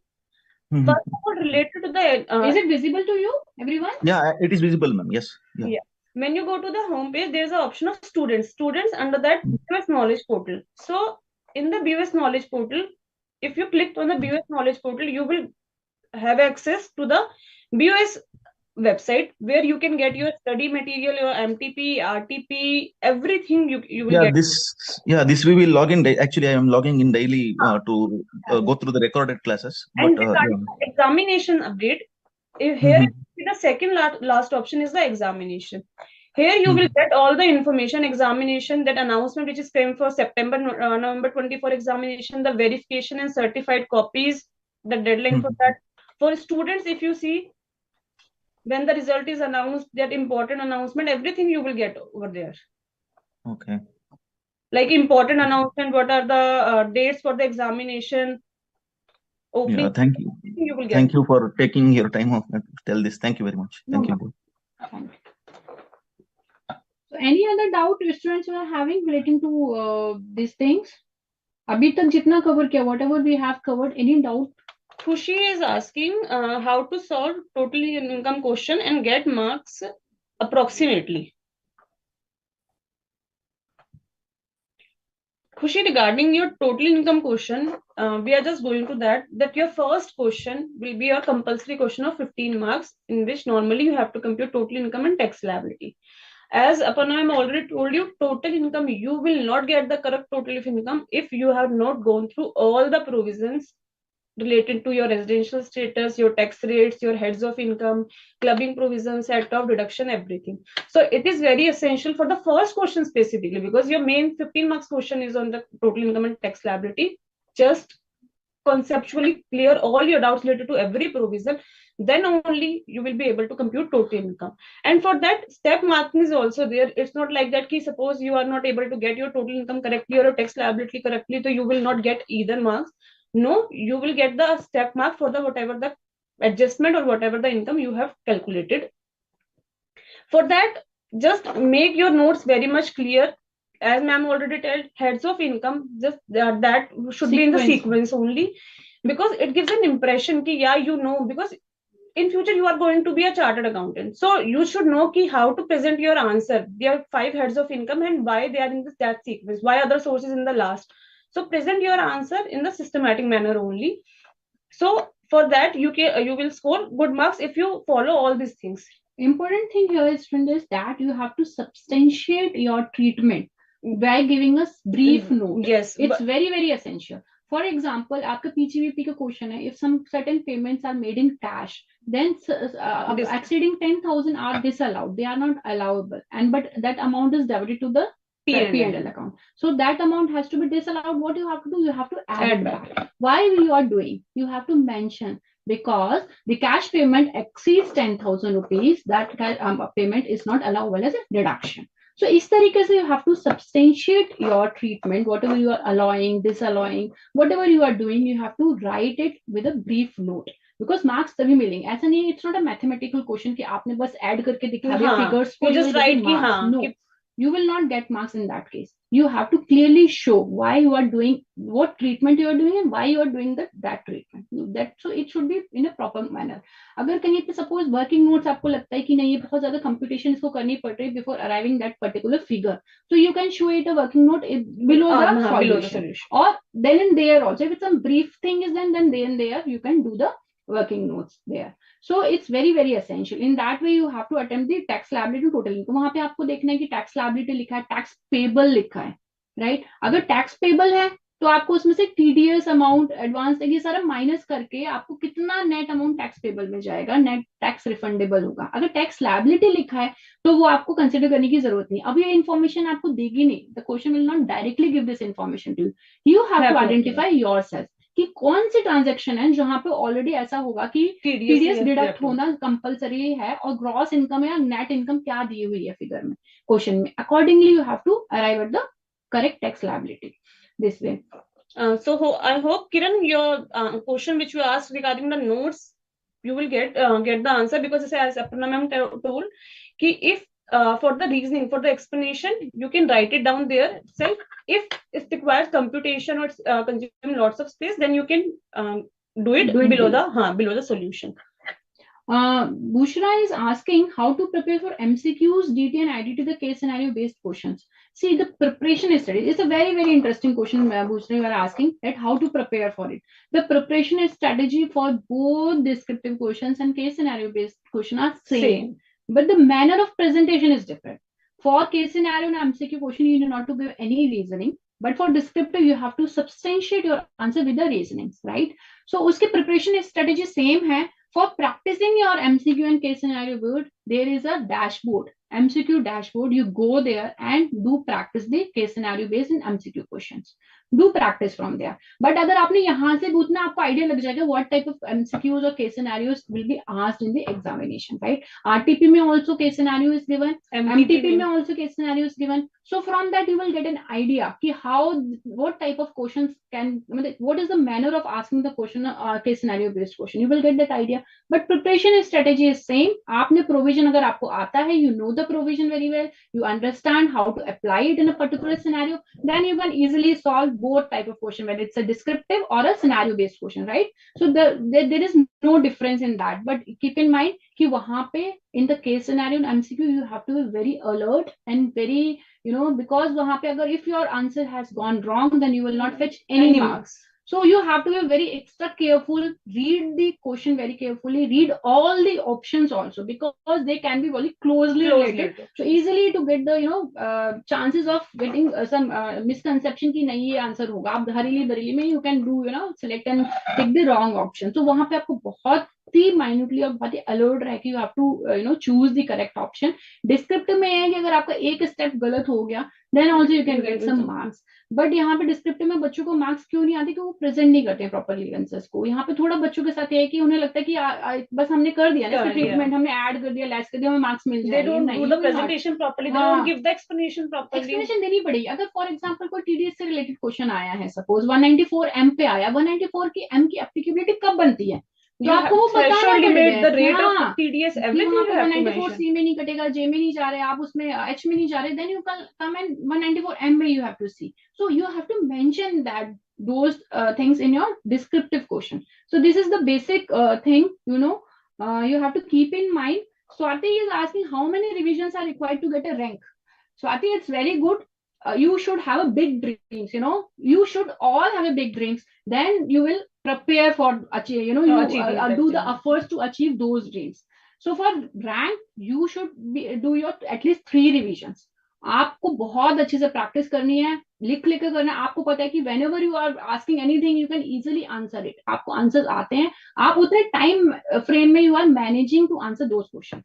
First of all, related to the... is it visible to you, everyone? Yeah, it is visible, ma'am. Yes. Yeah. When you go to the home page, there's an option of students. Students under that BoS knowledge portal. So in the BoS knowledge portal, if you click on the BoS knowledge portal, you will have access to the BoS website where you can get your study material, your MTP, RTP, everything you will get. This we will log in. Actually, I am logging in daily to go through the recorded classes. And examination update. Here the second last option is the examination. Here you will get all the information, examination, that announcement which is framed for September, November 24 examination, the verification and certified copies, the deadline for that. For students, if you see, when the result is announced, that important announcement, everything you will get over there. Okay. Like important announcement, what are the dates for the examination, opening. Yeah, thank you. You will get. Thank you for taking your time off to tell this. Thank you very much. Thank you. So any other doubt students are having relating to these things? Abhi tak jitna cover kiya, whatever we have covered, any doubt? Khushi is asking how to solve total income question and get marks approximately. Khushi, regarding your total income question, we are just going to that your first question will be your compulsory question of 15 marks, in which normally you have to compute total income and tax liability. As Aparna, I already told you, total income, you will not get the correct total of income if you have not gone through all the provisions related to your residential status, your tax rates, your heads of income, clubbing provisions, set of deduction, everything. So it is very essential for the first question specifically, because your main 15 marks question is on the total income and tax liability. Just conceptually clear all your doubts related to every provision, then only you will be able to compute total income. And for that, step marking is also there. It's not like that ki suppose you are not able to get your total income correctly or your tax liability correctly, so you will not get either marks. No, you will get the step mark for the whatever the adjustment or whatever the income you have calculated. For that, just make your notes very much clear. As ma'am already told, heads of income, just that should be in the sequence only, because it gives an impression ki, yeah, you know, because in future you are going to be a chartered accountant, so you should know ki how to present your answer. There are 5 heads of income and why they are in that sequence, why other sources in the last. So present your answer in the systematic manner only. So for that, you will score good marks if you follow all these things. Important thing here is that you have to substantiate your treatment by giving us brief note. Yes, it's very, very essential. For example, आपका PGBP का question है, if some certain payments are made in cash, then exceeding 10,000 are disallowed. They are not allowable, but that amount is debited to the P&L account. So that amount has to be disallowed. What you have to do? You have to add it back. Why you are doing? You have to mention, because the cash payment exceeds 10,000 rupees, that payment is not allowable as a deduction. So इस तरीके से you have to substantiate your treatment, whatever you are allowing, disallowing, whatever you are doing, you have to write it with a brief note. Because marks तभी मिलेंगे. ऐसा नहीं है, it's not a mathematical question कि आपने बस add करके दिखा दिया figures पे you will get marks. No, you will not get marks in that case. You have to clearly show why you are doing, what treatment you are doing and why you are doing that treatment. That so it should be in a proper manner. अगर कहीं पे suppose working notes आपको लगता है कि नहीं ये बहुत ज्यादा computation इसको करनी पड़ रही before arriving that particular figure, so you can show it a working note below the solution. Or then and there also, if it's some brief thing is then and there you can do the working notes there. So it's very very essential. In that way you have to attempt the tax liability total income. वहां पे आपको देखना है कि tax liability लिखा है, tax payable लिखा है, right? अगर tax payable है तो आपको उसमें से TDS अमाउंट, एडवांस ये सारा माइनस करके आपको कितना नेट अमाउंट टैक्स पेबल में जाएगा, नेट टैक्स रिफंडेबल होगा. अगर टैक्स लायबिलिटी लिखा है तो वो आपको कंसिडर करने की जरूरत नहीं. अब ये इन्फॉर्मेशन आपको देगी नहीं. The question will not directly give this information to you. You have to identify yourself कि कौन सी ट्रांजेक्शन है जहां पे ऑलरेडी ऐसा होगा कि टीडीएस डिडक्ट होना कंपलसरी है और ग्रॉस इनकम या नेट इनकम क्या दी हुई है फिगर में, क्वेश्चन में. Accordingly you have to arrive at the correct tax liability this way. So I hope, Kiran, your question which you asked regarding the notes, you will get the answer, because as Aparna ma'am told, ki if for the reasoning, for the explanation, you can write it down there itself. If it requires computation or consuming lots of space, then you can do it below the solution. Bushra is asking how to prepare for MCQs, DT and IDT, the case scenario based questions. See, the preparation study is a very very interesting question. Bushra, you are asking that how to prepare for it. The preparation strategy for both descriptive questions and case scenario based question are same, but the manner of presentation is different. For case scenario and MCQ question, you need not to give any reasoning, but for descriptive you have to substantiate your answer with the reasonings, right? So uske preparation strategy same hai. For practicing your MCQ and case scenario board, there is a dashboard, MCQ dashboard. You go there and do practice the case scenario based in MCQ questions. Do practice from there. But अगर आपने यहाँ से पूछना, आपको idea लग जाएगा what type of MCQs or case scenarios will be asked in the examination, right? RTP में also case scenario is given, MTP में also case scenario is given. So from that you will get an idea कि how, what type of questions can, what is the manner of asking the question, case scenario based question. You will get that idea. But preparation strategy is same. आपने provision अगर आपको आता है, you know the provision very well, you understand how to apply it in a particular scenario, then you can easily solve both type of question, whether it's a descriptive or a scenario based question, right? So there is no difference in that. But keep in mind कि वहां पे in the case scenario and MCQ you have to be very alert and very, because वहां पे अगर if your answer has gone wrong, then you will not fetch any marks. So you have to be very extra careful, read the question very carefully, read all the options also, because they can be very closely related. So easily to get the chances of getting some misconception कि नहीं ये answer होगा, आप हरीली में you can do select and take the wrong option. So वहां पे आपको बहुत ही minutely और बहुत ही alert रह के you have to choose the correct option. Descriptive में है कि अगर आपका एक step गलत हो गया, then also you can get some marks. But यहाँ पे डिस्क्रिप्टिव में बच्चों को मार्क्स क्यों नहीं आते कि वो प्रेजेंट नहीं करते हैं प्रॉपरली आंसर्स को. यहाँ पे थोड़ा बच्चों के साथ है कि उन्हें लगता है कि बस हमने कर दिया ना ट्रीटमेंट, हमने ऐड कर दिया, लेस कर दिया, हमें मार्क्स मिल जाएंगे. They don't do the presentation properly, they don't give the explanation properly. Explanation देनी पड़ेगी. अगर फॉर एग्जांपल कोई टीडीएस से रिलेटेड क्वेश्चन आया है, सपोज 194 एम पे आया, 194 की एम की एप्लीकेबिलिटी कब बनती है, तो आपको वो बताना पड़ेगा. TDS everything 194 C में नहीं कटेगा, J में नहीं जा रहे आप, उसमें H में नहीं जा रहे, then you come and 194 M में you have to see. So you have to mention that those things in your descriptive question. So this is the basic thing, you have to keep in mind. Swati is asking how many revisions are required to get a rank. Swati, it's very good. You should have a big dreams, you should all have a big dreams, then you will prepare for achieve, do the efforts to achieve those dreams. So for rank you should do your at least 3 revisions. आपको बहुत अच्छे से practice करनी है, लिख के करना है. आपको पता है कि whenever you are asking anything you can easily answer it. आपको आंसर्स आते हैं, आप उतने टाइम फ्रेम में you are managing to answer those questions.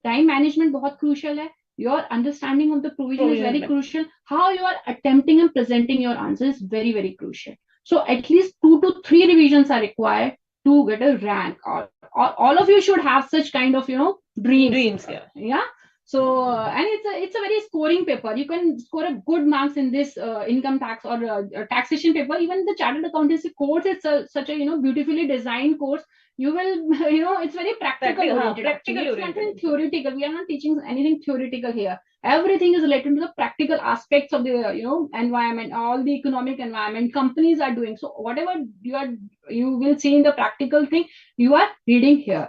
Time management बहुत क्रूशियल है. Your understanding of the provision is very crucial. How you are attempting and presenting your answer is very very crucial. So at least 2 to 3 revisions are required to get a rank. Or all of you should have such kind of dreams. Yeah. So and it's a very scoring paper. You can score a good marks in this income tax or taxation paper. Even the chartered accountancy course is such a beautifully designed course. You will it's very practical oriented. Practical It's oriented. nothing theoretical. We are not teaching anything theoretical here. Everything is related to the practical aspects of the environment, all the economic environment companies are doing. So whatever you will see in the practical thing, you are reading here,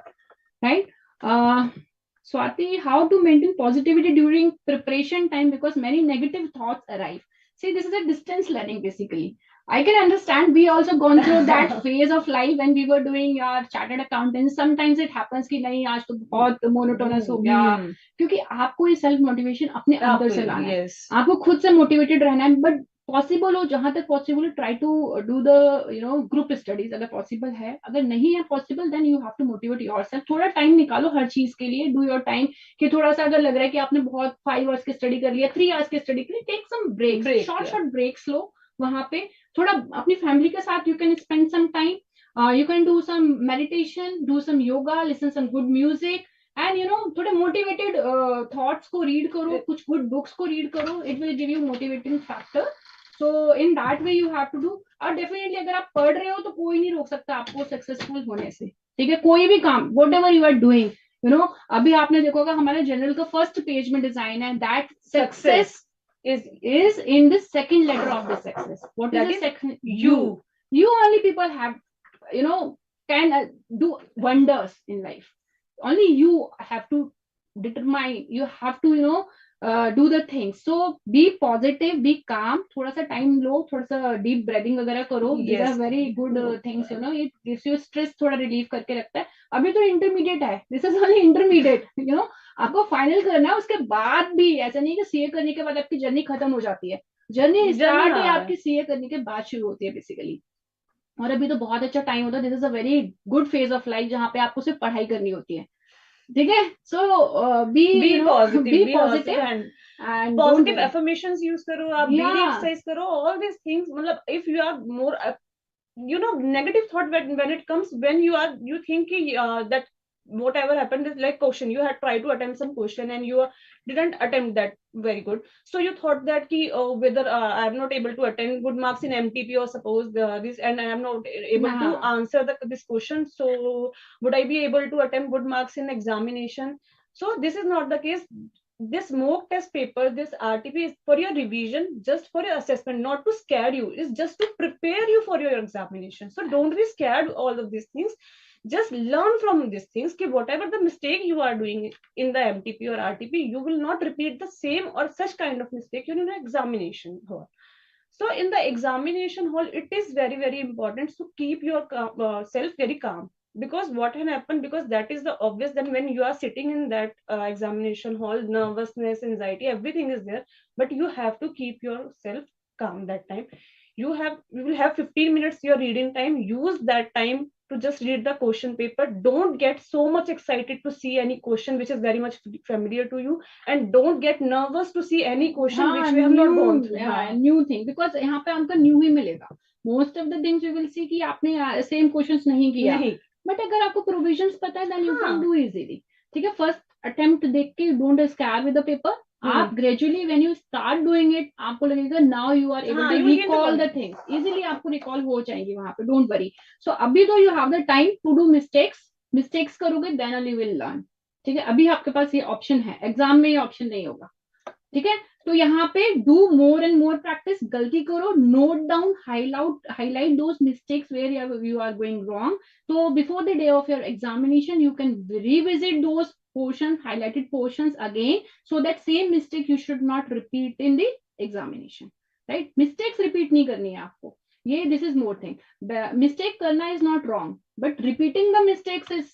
right? Swati, how to maintain positivity during preparation time, because many negative thoughts arrive. See, this is a distance learning basically. I can understand. We also gone through that phase of life when we were doing our chartered accountants. Sometimes it happens कि नहीं आज तो बहुत monotonous हो गया, क्योंकि आपको ये self motivation अपने अंदर से लाना है, आपको खुद से motivated रहना है. But पॉसिबल हो, जहां तक possible, try to do the group studies. अगर पॉसिबल है, अगर नहीं है possible, then you have to motivate yourself. थोड़ा टाइम निकालो हर चीज के लिए. डू योर टाइम कि थोड़ा सा अगर लग रहा है कि आपने बहुत 5 आवर्स की स्टडी कर लिया, 3 आवर्स की स्टडी कर ली, take some breaks, short breaks लो. वहां पे थोड़ा अपनी फैमिली के साथ you can spend some time. You can do some meditation, do some yoga, listen some good music, and थोड़े motivated thoughts को read करो, कुछ good books को read करो. It will give you motivating factor. So in that way you have to do. और definitely अगर आप पढ़ रहे हो तो कोई नहीं रोक सकता आपको सक्सेसफुल होने से. ठीक है, कोई भी काम, whatever you are doing, अभी आपने देखा होगा हमारे जनरल का फर्स्ट पेज में डिजाइन है, that success is in the second letter of the success. What is the second? You only people have can do wonders in life. Only you have to determine, you have to do the things. So be positive, be calm. थोड़ा सा time लो, थोड़ा सा deep breathing वगैरह करो. These are very good things. It gives you stress, थोड़ा relieve करके रखता है. अभी तो इंटरमीडिएट है, दिस इज ओनली इंटरमीडिएट. आपको फाइनल करना है, उसके बाद भी ऐसा नहीं कि सीए करने के बाद आपकी जर्नी खत्म हो जाती है. जर्नी स्टार्ट है आपकी सीए करने के बाद शुरू होती है बेसिकली. और अभी तो बहुत अच्छा टाइम होता है. This is a very good phase of life जहाँ पे आपको सिर्फ पढ़ाई करनी होती है. ठीक है, so be positive and positive affirmations use करो, आप breathing exercise करो, all these things. मतलब if you are more negative thought when it comes, when you think that whatever happened is like question, you had tried to attempt some question and you didn't attempt that very good, so you thought that whether I am not able to attend good marks in MTP, or suppose this, and I am not able to answer this question, so would I be able to attempt good marks in examination? So this is not the case. This mock test paper, this RTP is for your revision, just for your assessment, not to scare you. It's just to prepare you for your examination. So don't be scared all of these things. Just learn from these things. Whatever the mistake you are doing in the MTP or RTP, you will not repeat the same or such kind of mistake in the examination hall. So in the examination hall, it is very, very important to keep your self very calm. Because what can happen, because that is the obvious, that when you are sitting in that examination hall, nervousness, anxiety, everything is there, but you have to keep yourself calm that time. You will have 15 minutes your reading time. Use that time to just read the question paper. Don't get so much excited to see any question which is very much familiar to you, and don't get nervous to see any question which we have not gone through. New thing, because यहाँ पे हमको new ही मिलेगा. Most of the things you will see कि आपने same questions नहीं किया. But अगर आपको प्रोविजंस पता है, then you can do easily. ठीक है, फर्स्ट अटेम्प्ट देख के don't scare with the paper. आप gradually when you start doing it, आपको लगेगा now you are able to recall the things easily. आपको रिकॉल हो जाएंगे वहां पे, डोंट वरी. सो अभी तो you have the time to do mistakes करोगे, देन ओनली विल लर्न. ठीक है, अभी आपके पास ये ऑप्शन है, एग्जाम में ये ऑप्शन नहीं होगा. ठीक है, तो यहाँ पे do more and more practice. गलती करो, note down, highlight those mistakes where you are going wrong. तो before the day of your examination you can revisit those portions, highlighted portions again, so that same mistake you should not repeat in the examination. Right? Mistakes repeat नहीं करनी है आपको. ये this is more thing. The mistake करना is not wrong, but repeating the mistakes is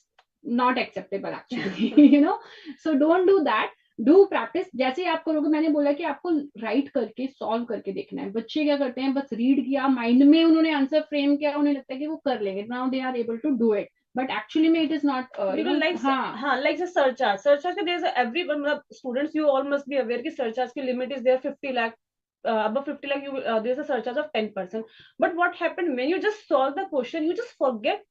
not acceptable actually. So don't do that. Do practice. जैसे आप करोगे, मैंने बोला कि आपको राइट करके सॉल्व करके देखना है. बच्चे क्या करते हैं, बस रीड किया, माइंड में उन्होंने आंसर फ्रेम किया, उन्हें लगता है कि वो कर लेंगे, now they are able to do it. But actually, it is not. Like the surcharge. Surcharge, there's everyone. Students, you all must be aware that surcharge ki limit is there 50 lakh. Above 50 lakh, there's a surcharge of 10%. But what happened when you just solve the question, you just forget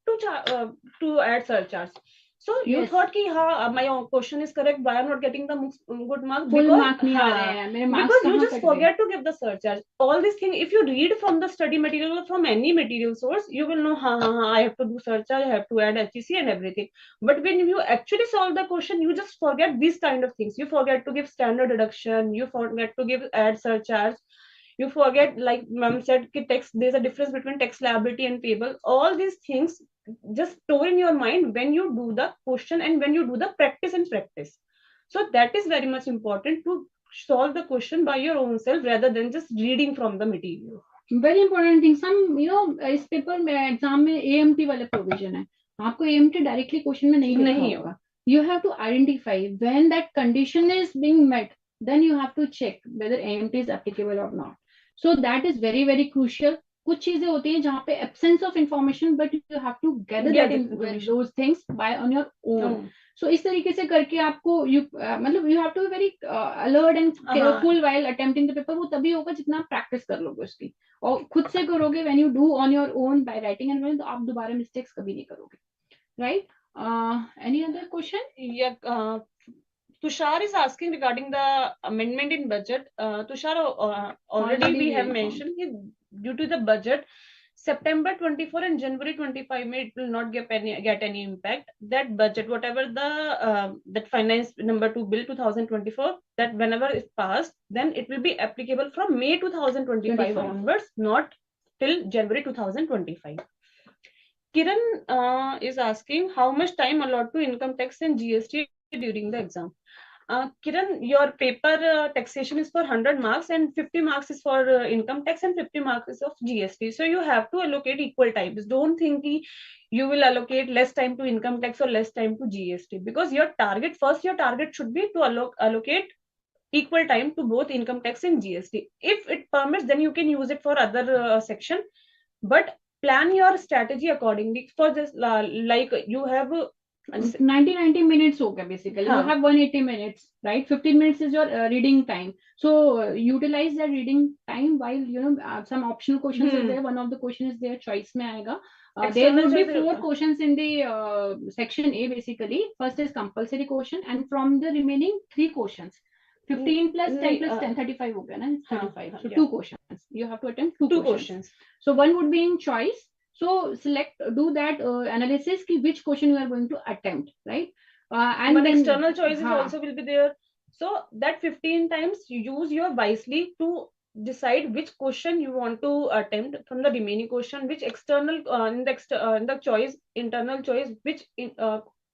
to add surcharge. So you thought कि हाँ my question is correct, why I'm not getting the good mark? Full mark नहीं आ रहे हैं, मेरे marks because you just forget to give the surcharge. All these things, if you read from the study material or from any material source, you will know I have to do surcharge, I have to add HEC and everything. But when you actually solve the question, you just forget these kind of things. You forget to give standard deduction, you forget to give add surcharge, you forget, like ma'am said, there's a difference between tax liability and payable. All these things just store in your mind when you do the question and when you do the practice and practice. So that is very much important, to solve the question by your own self rather than just reading from the material. Very important thing. Some इस paper में exam में AMT वाले provision है, आपको AMT directly question में नहीं होगा. You have to identify when that condition is being met, then you have to check whether AMT is applicable or not. So that is very very crucial. कुछ चीजें होती हैं जहाँ पे absence of information, but you have to gather those things by on your own. So इस तरीके से करके आपको मतलब you have to be very alert and careful while attempting the paper. वो तभी होगा जितना आप practice कर लोगे उसकी, और खुद से करोगे when you do on your own by writing and writing, तो आप दोबारा mistakes कभी नहीं करोगे, right? Any other question? Yeah. Tushar is asking regarding the amendment in budget. Tushar, already we have mentioned due to the budget, September 24 and January 25 it will not get any impact. That budget, whatever the that finance number 2 bill 2024, that whenever it's passed, then it will be applicable from May 2025 onwards, not till January 2025. Kiran is asking how much time allowed to income tax and GST during the exam. Kiran, your paper taxation is for 100 marks and 50 marks is for income tax and 50 marks is of GST. So you have to allocate equal times. Don't think you will allocate less time to income tax or less time to GST, because your target should be to allocate equal time to both income tax and GST. If it permits, then you can use it for other section, but plan your strategy accordingly. For this, like you have 90 minutes हो गया basically. You have 180 minutes, right? 15 minutes is your reading time. So utilize that reading time while some optional questions are there. One of the questions is there, choice में आएगा. There will be 4 questions in the section A basically. First is compulsory question, and from the remaining 3 questions, 15 plus 10 plus 10, 35 हो गया ना? 35. So 2 questions. You have to attempt 2 questions. So one would be in choice. So do that analysis ki which question you are going to attempt, right? And then external choices also will be there. So that 15 times you use your wisely to decide which question you want to attempt from the remaining question, which external in the choice, internal choice, which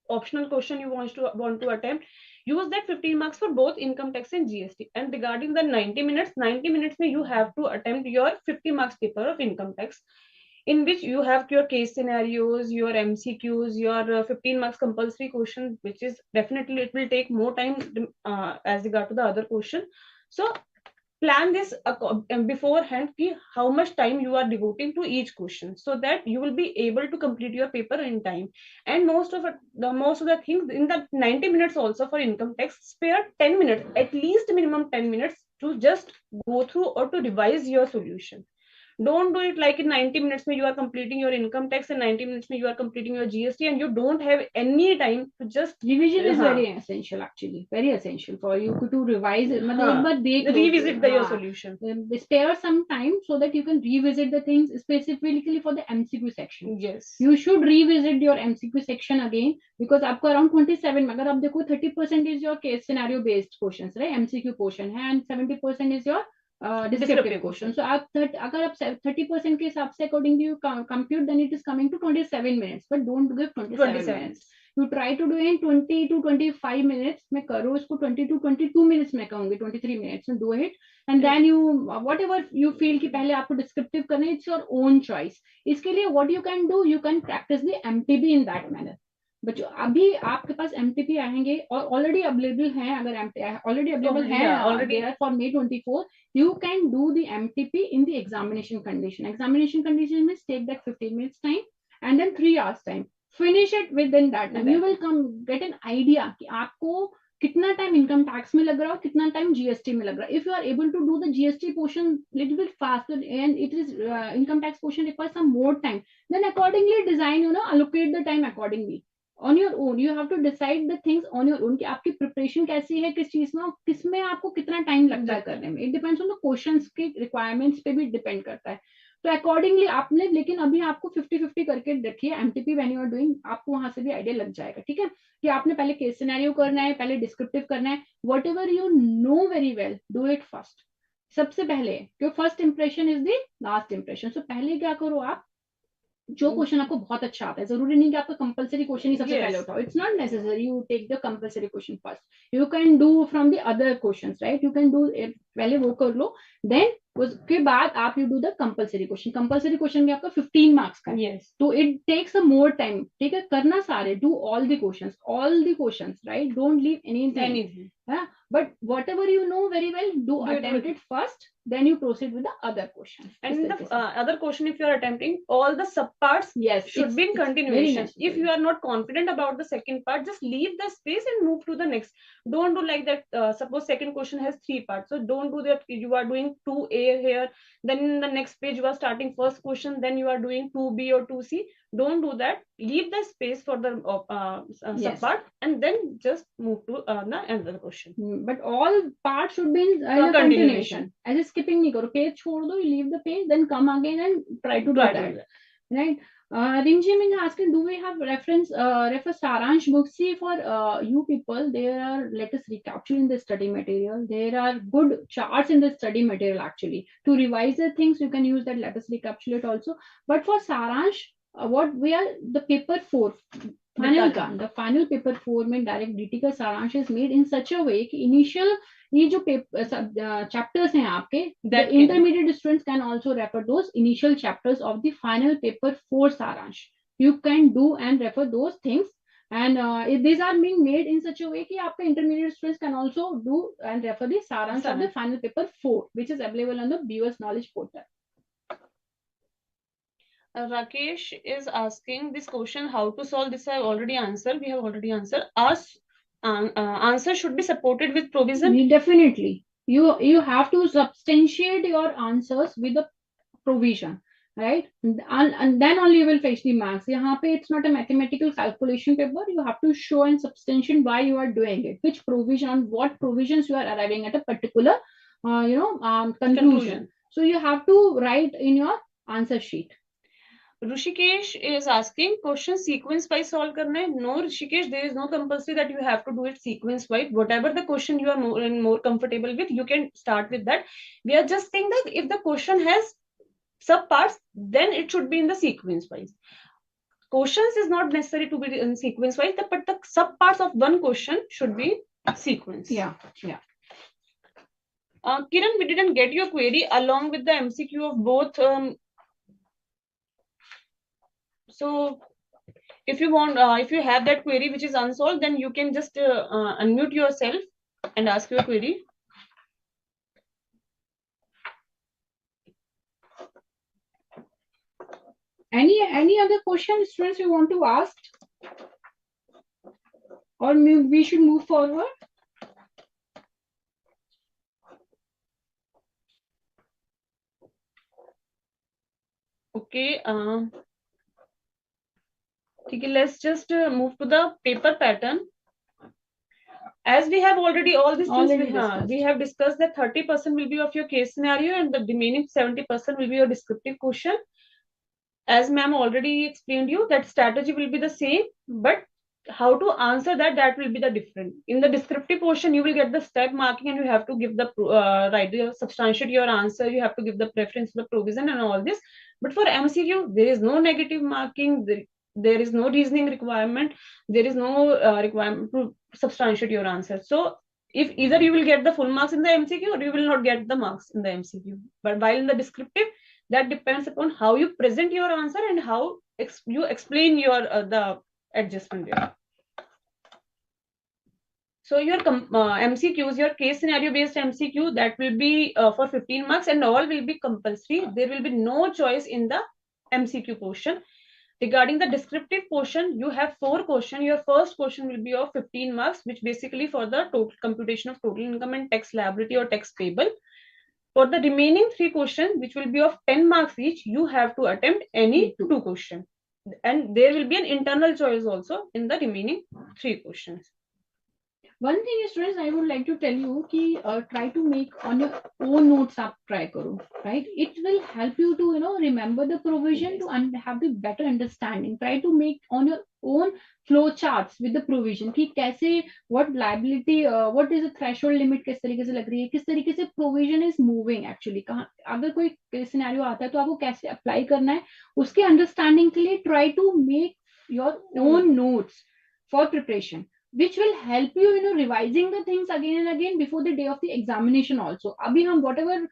optional question you want to attempt. Use that 15 marks for both income tax and GST. And regarding the 90 minutes you have to attempt your 50 marks paper of income tax, in which you have your case scenarios, your MCQs, your 15 marks compulsory question, which is definitely it will take more time as regard to the other question. So plan this beforehand, how much time you are devoting to each question, so that you will be able to complete your paper in time. And most of the things in the 90 minutes also for income tax, spare 10 minutes, at least minimum 10 minutes to just go through or to revise your solution. Don't do it like in 90 minutes you are completing your income tax and 90 minutes you are completing your GST and you don't have any time to just... Revision is very essential, actually. Very essential for you to revise it. Revisit your solution. Spare some time so that you can revisit the things specifically for the MCQ section. Yes. You should revisit your MCQ section again, because आपको around 27, अगर आप देखो 30% is your case scenario based questions, right? MCQ portion है, and 70% is your descriptive question. So अगर आप 30% के हिसाब से according to you compute, then it is coming to 27 minutes. But don't give 27 minutes. You try to do in 20 to 25 minutes. मैं करो इसको 20 to 22 minutes में कहूँगी, 23 minutes में do it. And then you whatever you feel कि पहले आपको descriptive करना है, it's your own choice. इसके लिए what you can do, you can practice the MTB in that manner. बच्चों अभी आपके पास MTP आएंगे और ऑलरेडी अवेलेबल हैं, अगर ऑलरेडी अवेलेबल हैं already for May 24, you can do the MTP in the examination condition. Examination condition means take that 15 minutes time and then 3 hours time. Finish it within that time. You will get an idea कि आपको कितना time income tax में लग रहा है, कितना time GST में लग रहा है. If you are able to do the GST portion little bit faster and it is income tax portion requires some more time, then accordingly design, allocate the time accordingly. on your own. You have to decide the things on your own कि आपकी preparation कैसी है, किस चीज में, किसमें आपको कितना time लगता है करने में. It depends on the questions के requirements पे भी depend करता है. तो अकॉर्डिंगली आपने, लेकिन अभी आपको 50-50 करके रखिए MTP when you are doing, आपको वहां से भी आइडिया लग जाएगा. ठीक है, कि आपने पहले केस सिनेरियो करना है, पहले डिस्क्रिप्टिव करना है. Whatever you know very well, do it first. सबसे पहले, क्यों first impression is the last impression. So पहले क्या करो आप, जो क्वेश्चन आपको बहुत अच्छा आता है, जरूरी नहीं कि आपका कंपलसरी क्वेश्चन ही सबसे पहले उठाओ. It's not necessary you take the compulsory question first. You can do from the other questions, right. You can do, पहले वो कर लो, देन उसके बाद आप you do the compulsory question. Compulsory question में आपका 15 मार्क्स का है, तो it takes a more time. ठीक है, करना सारे, do all the questions, right. Don't leave anything. But whatever you know very well, attempt it first, then you proceed with the other question. And the other question, if you are attempting, all the subparts should be in continuation. If you are not confident about the second part, just leave the space and move to the next. Don't do like that. Suppose second question has 3 parts, so don't do that. You are doing 2A here, then in the next page you are starting first question, then you are doing 2B or 2C. Don't do that. Leave the space for the subpart, and then just move to the another question. But all parts should be in continuation. As skipping नहीं करो, page छोड़ दो, you leave the page, then come again and try to do that. Right. Rinjim is asking, do we have refer Saransh books? See, for you people, there are, let us recapture in the study material. There are good charts in the study material actually. To revise the things, you can use that, let us recapitulate also. But for Saransh, what we are, the paper 4 final का, the final paper 4 में direct DT का सारांश is made in such a way कि initial ये जो chapters हैं आपके, the intermediate students can also refer those initial chapters of the final paper 4 सारांश. You can do and refer those things, and these are being made in such a way कि आपके intermediate students can also do and refer the सारांश of the final paper 4, which is available on the BoS knowledge portal. Rakesh is asking this question, how to solve this. I have already answered. We have already answered. Answer should be supported with provision. Definitely, you have to substantiate your answers with a provision, right? And then only you will fetch the marks. यहाँ पे it's not a mathematical calculation paper. You have to show and substantiate why you are doing it, which provision, what provisions you are arriving at a particular conclusion. So you have to write in your answer sheet. Rishikesh is asking, question sequence wise solve करना है. No, Rishikesh, there is no compulsory that you have to do it sequence wise. Whatever the question you are more comfortable with, you can start with that. We are just saying that if the question has subparts, then it should be in the sequence wise. Questions is not necessary to be in sequence wise, but the subparts of one question should be sequence. Yeah. Kiran, we didn't get your query along with the MCQ of both. So if you want, if you have that query which is unsolved, then you can just unmute yourself and ask your query. Any other question, students, you want to ask, or we should move forward? Okay. Okay, let's just move to the paper pattern. As we have already all these things we have discussed that 30% will be of your case scenario and the remaining 70% will be your descriptive question. As ma'am already explained you, that strategy will be the same, but how to answer that will be the different. In the descriptive portion, you will get the step marking and you have to give the substantiate your answer. You have to give the preference, the provision and all this. But for MCQ, there is no negative marking. There is no reasoning requirement. There is no requirement to substantiate your answer. So if either you will get the full marks in the MCQ or you will not get the marks in the MCQ. But while in the descriptive, that depends upon how you present your answer and how you explain your the adjustment there. So your MCQs, your case scenario based MCQ, that will be for 15 marks and all will be compulsory. There will be no choice in the MCQ portion. Regarding the descriptive portion, you have 4 questions. Your first question will be of 15 marks, which basically for the total computation of total income and tax liability or tax payable. For the remaining 3 questions, which will be of 10 marks each, you have to attempt any 2 questions. and there will be an internal choice also in the remaining 3 questions. One thing is, students, I would like to tell you कि try to make on your own notes आप try करो, right? It will help you to remember the provision to have the better understanding. Try to make on your own flow charts with the provision कि कैसे what liability what is the threshold limit किस तरीके से लग रही है, किस तरीके से provision is moving actually, कहाँ अगर कोई scenario आता है तो आपको कैसे apply करना है, उसके understanding के लिए try to make your own notes for preparation, which will help you revising the things again and again before the day of the examination also. Abhi hum whatever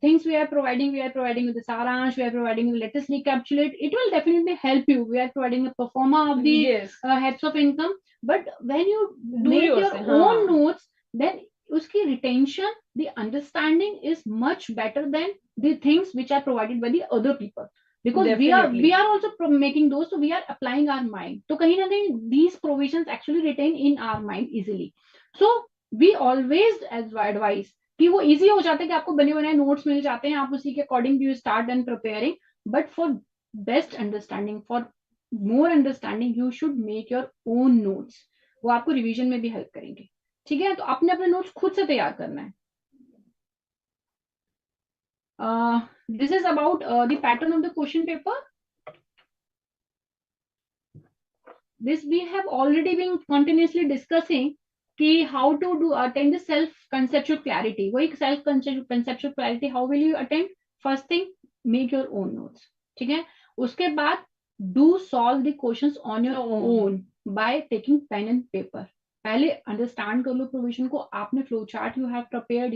things we are providing with the saransh, we are providing the latest recapitulate, it will definitely help you. We are providing a performer of the heads of income, but when you make your own notes, then uski retention, the understanding is much better than the things which are provided by the other people. Because definitely. we are also making those, so we are applying our mind. So kahin na kahin these provisions actually retain in our mind easily. So we always advise कि वो easy हो जाता है कि आपको बने बनाए notes मिल जाते हैं, आप उसी के according you start and preparing. But for best understanding, for more understanding, you should make your own notes. वो आपको revision में भी help करेंगे. ठीक है, तो अपने अपने notes खुद से तैयार करना है. This is about the pattern of the question paper. This we have already been continuously discussing कि how to do attain the self conceptual clarity. वही self conceptual clarity how will you attain? First thing, make your own notes. ठीक है, उसके बाद do solve the questions on your own by taking pen and paper. पहले understand कर लो provision को, आपने flow chart you have prepared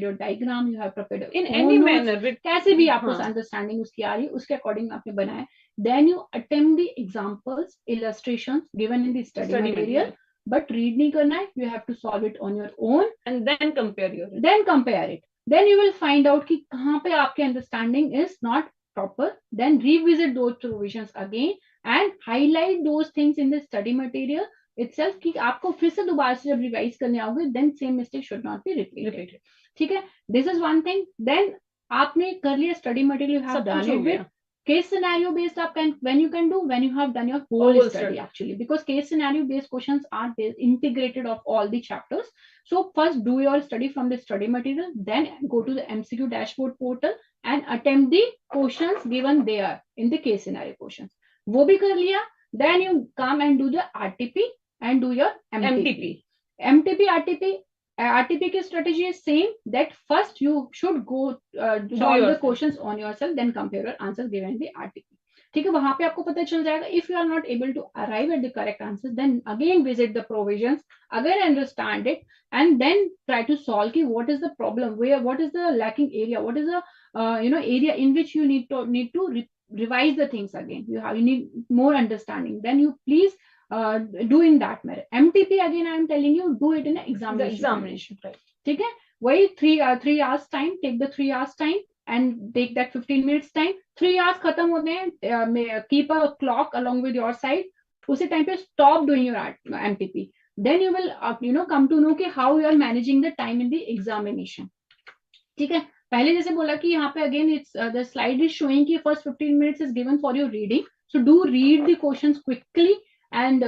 your diagram, you have prepared in any manner, कैसे भी आपको अंडरस्टैंडिंग उसकी आ रही है उसके अकॉर्डिंग आपने बनाया. Then you attempt the examples, illustrations given in the study material, but read नहीं करना है, you have to solve it on your own and then compare it. Then you will find out कि कहाँ पे आपके understanding is not proper. Then revisit those provisions again and highlight those things in the study material itself कि आपको फिर से दोबारा से जब रिवाइज करने आओगे, then same mistake should not be repeated. ठीक है, this is one thing. Then आपने कर लिया study material, you have done it with case scenario based. आप when you have done your whole study actually, because case scenario based questions are integrated of all the chapters. So first do your study from the study material, then go to the MCQ dashboard portal and attempt the questions given there in the case scenario questions. वो भी कर लिया. Then you come and do the RTP and do your MTP. RTP की strategy is same, that first you should go solve the questions on yourself, then compare your answers given in the RTP. ठीक है, वहां पे आपको पता चल जाएगा. If you are not able to arrive at the correct answers, then again visit the provisions, again understand it, and then try to solve what is the problem, what is the lacking area, what is the area in which you need to revise the things again. You need more understanding. Then you please do in that manner. MTP again I am telling you, do it in an examination. Right. ठीक है, वही 3 hours time, take the 3 hours time and take that 15 minutes time. 3 hours खत्म होते हैं, keep a clock along with your side. उसी time पे stop doing your MTP. Then you will come to know कि how you are managing the time in the examination. ठीक है, पहले जैसे बोला कि यहाँ पे again it's the slide is showing कि first 15 minutes is given for your reading. So do read the questions quickly and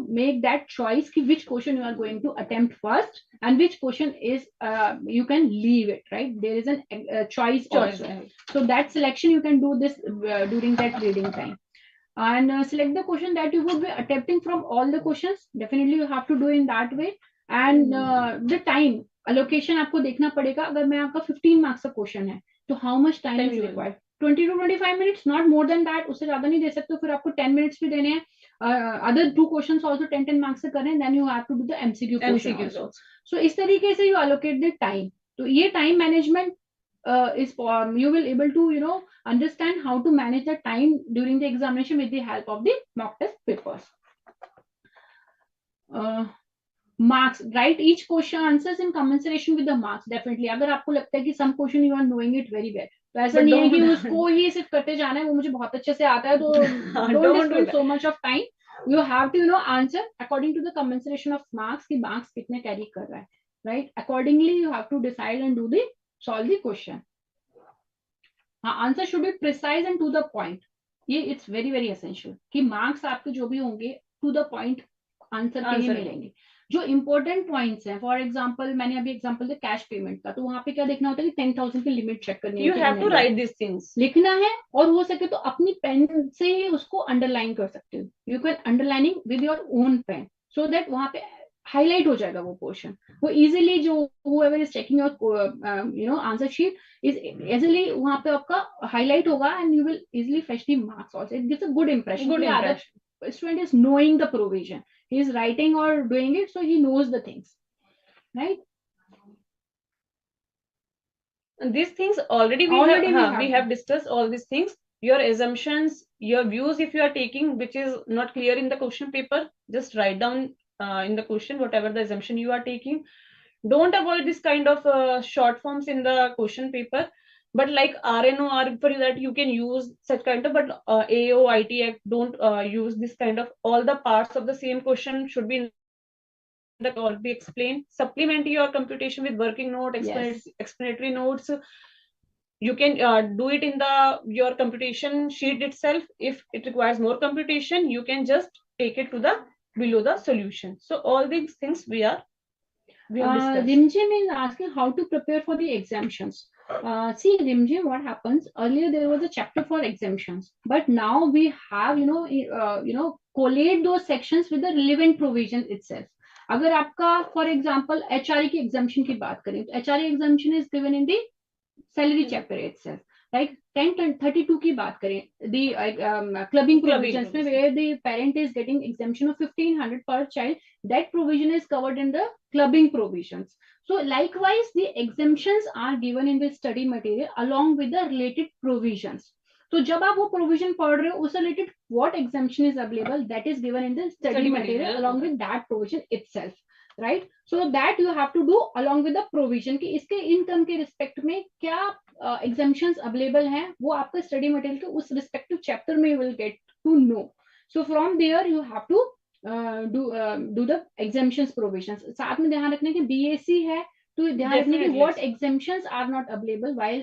make that choice कि which question you are going to attempt first and which question is you can leave it, right? There is a choice also. So that selection you can do this during that reading time. And select the question that you would be attempting from all the questions. Definitely you have to do in that way. And the time allocation आपको देखना पड़ेगा. अगर मैं आपका 15 marks का question है तो how much time is required? 20 to 25 minutes, not more than that. उससे ज्यादा नहीं दे सकते. फिर आपको 10 minutes भी देने हैं. Other 2 questions also 10 marks से करें. Then you have to do the MCQ question also. So इस तरीके से you allocate the time. तो ये time management is you will able to understand how to manage the time during the examination with the help of the mock test papers. Marks, write each question answers in commensuration with the marks. Definitely अगर आपको लगता है कि some question you are knowing it very well, तो ऐसा नहीं है कि उसको ही सिर्फ करते जाना है, वो मुझे बहुत अच्छे से आता है, तो don't spend so much of time. You have to answer according to the commensuration of marks कि marks कितने carry कर रहा है, right? Accordingly you have to decide and solve the question. Answer should be precise and to the point. ये it's very very essential कि marks आपके जो भी होंगे टू द पॉइंट आंसर के ही मिलेंगे। जो इंपॉर्टेंट पॉइंट्स हैं, फॉर एग्जांपल मैंने अभी एग्जांपल दिया कैश पेमेंट का, तो वहां पे क्या देखना होता है कि 10,000 की लिमिट चेक करनी है, you have to write this things, लिखना है, और हो सके तो अपनी पेन से ही उसको अंडरलाइन कर सकते हो। You can underlining with your own pen so that वहां पे हाईलाइट हो जाएगा वो पोर्शन, वो इजीली जो whoever is checking your answer sheet is easily वहां पे आपका हाईलाइट होगा and you will easily fetch the marks also. It gives a good impression. Student is knowing the provision, he is writing or doing it, so he knows the things, right? And these things already we have discussed all these things. Your assumptions, your views, if you are taking which is not clear in the question paper, just write down in the question whatever the assumption you are taking. Don't avoid this kind of short forms in the question paper, but like RNO, for that you can use such kind of, but AO, ITX, don't use this kind of. All the parts of the same question should be in the all be explained. Supplement your computation with working note, explanatory notes. You can do it in your computation sheet itself. If it requires more computation, you can just take it to the below the solution. So all these things we have discussed. Rimjim is asking how to prepare for the exemptions. See, Rimjim, what happens? Earlier there was a chapter for exemptions, but now we have collate those sections with the relevant provisions itself. अगर आपका for example HRE की exemption की बात करें तो HRE exemption is given in the salary chapter itself, like 1032 की बात करें दी क्लबिंग प्रोविजंस में where the parent is getting exemption of 1500 per child, that provision is covered in the clubbing provisions. So likewise the exemptions are given in the study material along with the related provisions. तो जब आप वो provision पढ़ रहे हो उस related what exemption is available that is given in the study material along with that provision itself, right? So that you have to do along with the provision कि इसके इनकम के रिस्पेक्ट में क्या exemptions available हैं, वो आपका study material के उस रिस्पेक्टिव चैप्टर में you will get to know. So from there you have to do the exemptions provisions. साथ में ध्यान रखने की BAC है तो ध्यान रखने की what exemptions are not available while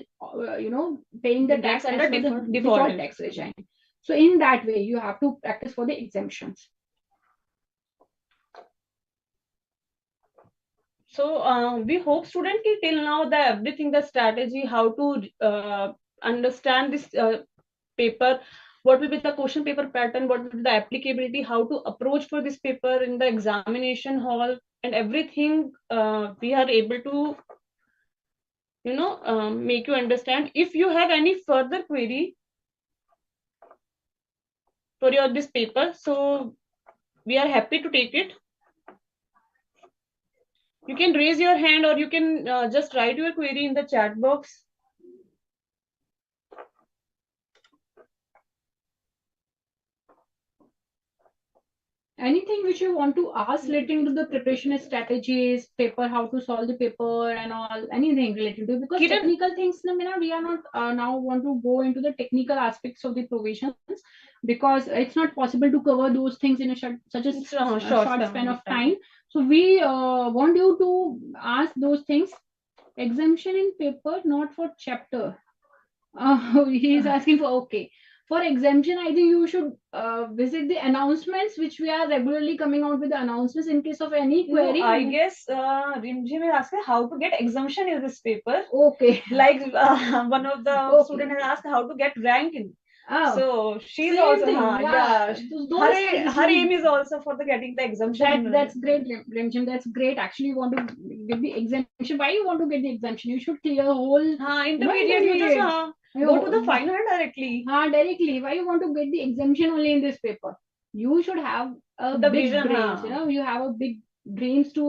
paying the tax under default tax regime. So in that way you have to practice for the exemptions. So we hope student ki till now the everything, the strategy, how to understand this paper, what will be the question paper pattern, what will be the applicability, how to approach for this paper in the examination hall, and everything we are able to make you understand. If you have any further query for this paper, so we are happy to take it. You can raise your hand or you can just write your query in the chat box. Anything which you want to ask relating to the preparation strategies, paper, how to solve the paper and all, anything related to it, because technical things, we are not now want to go into the technical aspects of the provisions because it's not possible to cover those things in such a short span of time. So we want you to ask those things. Exemption in paper, not for chapter. He is asking for, okay. For exemption, I think you should visit the announcements, which we are regularly coming out with the announcements in case of any query. No, I guess Rimji will ask how to get exemption in this paper. Okay. Like one of the students has asked how to get rank in. Oh, so she's also her aim is also for the getting the exemption. That's great, Rimjim. That's great. Actually, you want to get the exemption. Why you want to get the exemption? You should clear whole intermediate. You just go to the final directly. Directly. Why you want to get the exemption only in this paper? You should have the big dreams. You have a big dreams to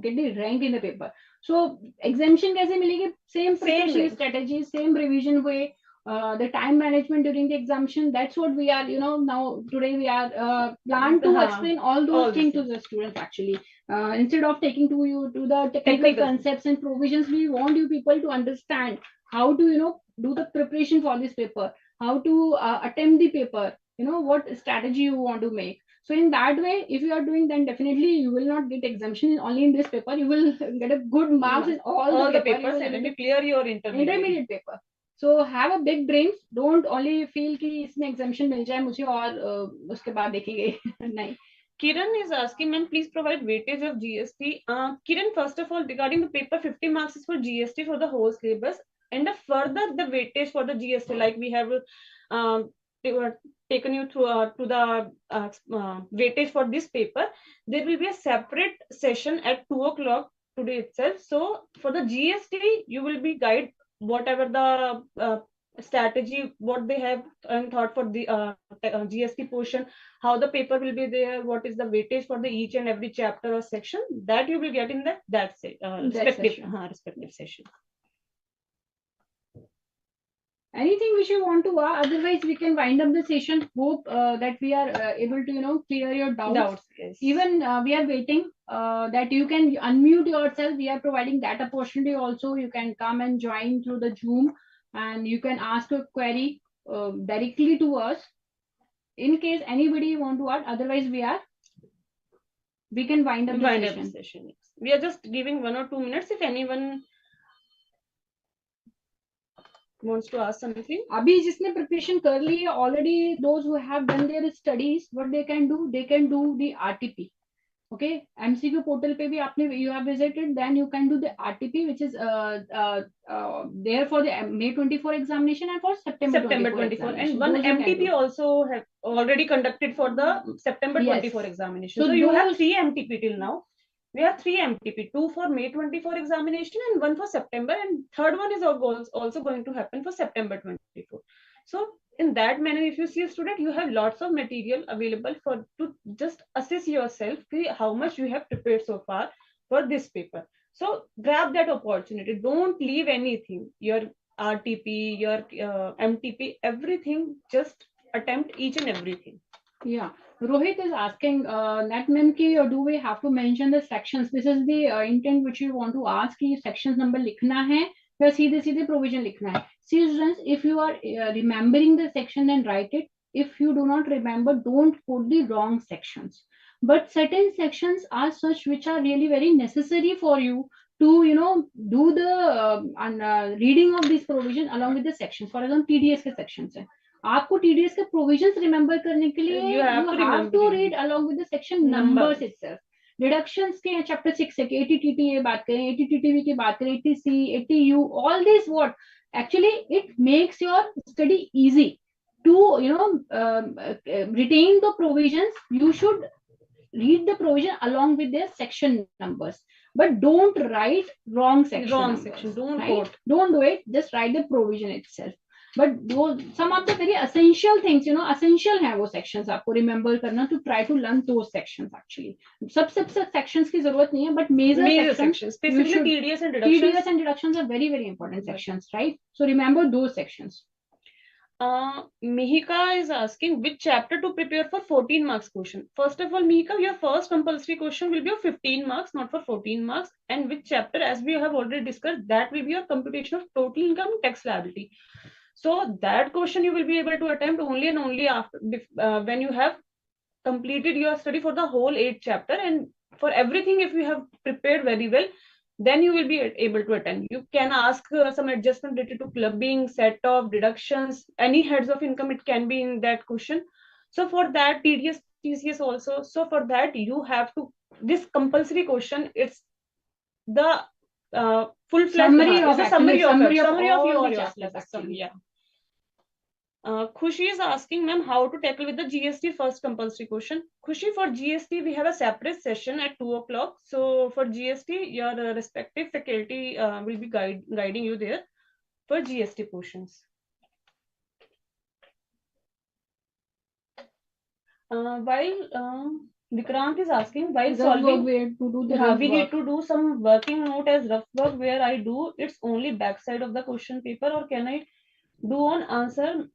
get the rank in the paper. So exemption कैसे मिलेगी? Same preparation strategy, same revision way. The time management during the exemption, that's what we are now today we are planned to explain all those things to the students. Actually, instead of taking to you to the technical concepts and provisions, we want you people to understand how to do the preparation for this paper, how to attempt the paper, what strategy you want to make. So in that way, if you are doing, then definitely you will not get exemption only in this paper. You will get a good marks in all the papers and you clear your intermediate paper. So have a big dreams. Don't only feel कि इसमें exemption मिल जाए मुझे और उसके बाद देखेंगे नहीं. Kiran is asking, man, please provide weightage of GST. Kiran, first of all, regarding the paper, 50 marks is for GST for the whole syllabus, and further the weightage for the GST, like we have taken you through to the weightage for this paper. There will be a separate session at 2 o'clock today itself. So for the GST, you will be guide whatever the strategy, what they have and thought for the GST portion, how the paper will be there, what is the weightage for the each and every chapter or section, that you will get in that respective session. Anything which you want to ask? Otherwise, we can wind up the session. Hope that we are able to clear your doubts. Yes. Even we are waiting that you can unmute yourself. We are providing that opportunity also. You can come and join through the Zoom, and you can ask a query directly to us. In case anybody want to add, otherwise we can wind up the session. Yes. We are just giving 1 or 2 minutes if anyone wants to ask something. Abhi जिसने preparation कर ली है already, those who have done their studies, what they can do the RTP. Okay, MCQ portal पे भी आपने you have visited, then you can do the RTP, which is there for the May 24 examination and for September 24 and one MTP also have already conducted for the September 24 examination. So you have 3 MTP till now. We have 3 MTP, 2 for May 24 examination and 1 for September, and third one is also going to happen for September 24. So in that manner, if you see a student, you have lots of material available to just assess yourself how much you have prepared so far for this paper. So grab that opportunity. Don't leave anything. Your RTP, your MTP, everything. Just attempt each and everything. Yeah. Rohit is asking that ma'am or do we have to mention the sections? This is the intent which you want to ask कि sections number लिखना है या सीधे provision लिखना है. See students, if you are remembering the section, then write it. If you do not remember, don't put the wrong sections. But certain sections are such which are really very necessary for you to do the reading of this provision along with the sections. For example, TDS के sections है. आपको TDS के provisions remember करने के लिए you have to read along with the section numbers itself. Deductions के chapter 6 है कि 80 TTA बात करें, 80 TTV की बात करें, 80C, 80U, all this what actually it makes your study easy to retain the provisions. You should read the provision along with their section numbers, but don't write wrong section. Don't do it. Just write the provision itself. But those some of the very essential things, essential है वो sections आपको remember करना, to try to learn those sections actually. सब sections की जरूरत नहीं है, but major sections, specifically TDS and deductions are very very important sections, right? So remember those sections. Mihika is asking which chapter to prepare for 14 marks question. First of all, Mihika, your first compulsory question will be of 15 marks, not for 14 marks. And which chapter, as we have already discussed, that will be your computation of total income and tax liability. So that question you will be able to attempt only and only after when you have completed your study for the whole 8 chapter, and for everything if you have prepared very well, then you will be able to attend. You can ask some adjustment related to clubbing, set off, deductions, any heads of income, it can be in that question. So for that, TDS, TCS also. So for that, you have to, this compulsory question, it's the full-fledged summary of your system. Yeah. Khushi is asking, ma'am, how to tackle with the GST first compulsory question. Khushi, for GST, we have a separate session at 2 o'clock. So for GST, your respective faculty will be guiding you there for GST portions. While Vikrant is asking, while solving, we need to do some working note as rough work where I do, it's only backside of the question paper, or can I do on answer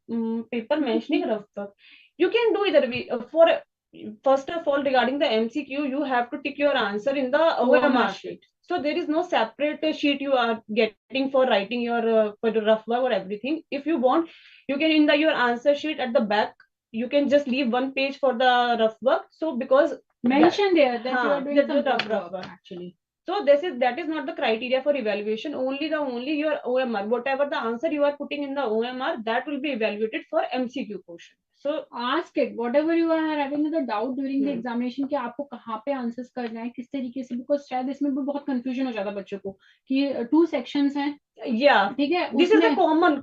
paper mentioning rough work? You can do either way. First of all, regarding the MCQ, you have to tick your answer in the OMR sheet. So there is no separate sheet you are getting for writing your for the rough work or everything. If you want, you can in your answer sheet at the back, you can just leave one page for the rough work. So because mention there that you are doing some rough work actually. So that is not the criteria for evaluation. Only your OMR, whatever the answer you are putting in the OMR, that will be evaluated for MCQ portion. So ask it whatever you are having the doubt during the examination कि आपको कहाँ पे answers करना है, किस तरीके से, because शायद इसमें भी बहुत कंफ्यूजन हो जाता है बच्चों को कि 2 sections हैं. ठीक है, this is a common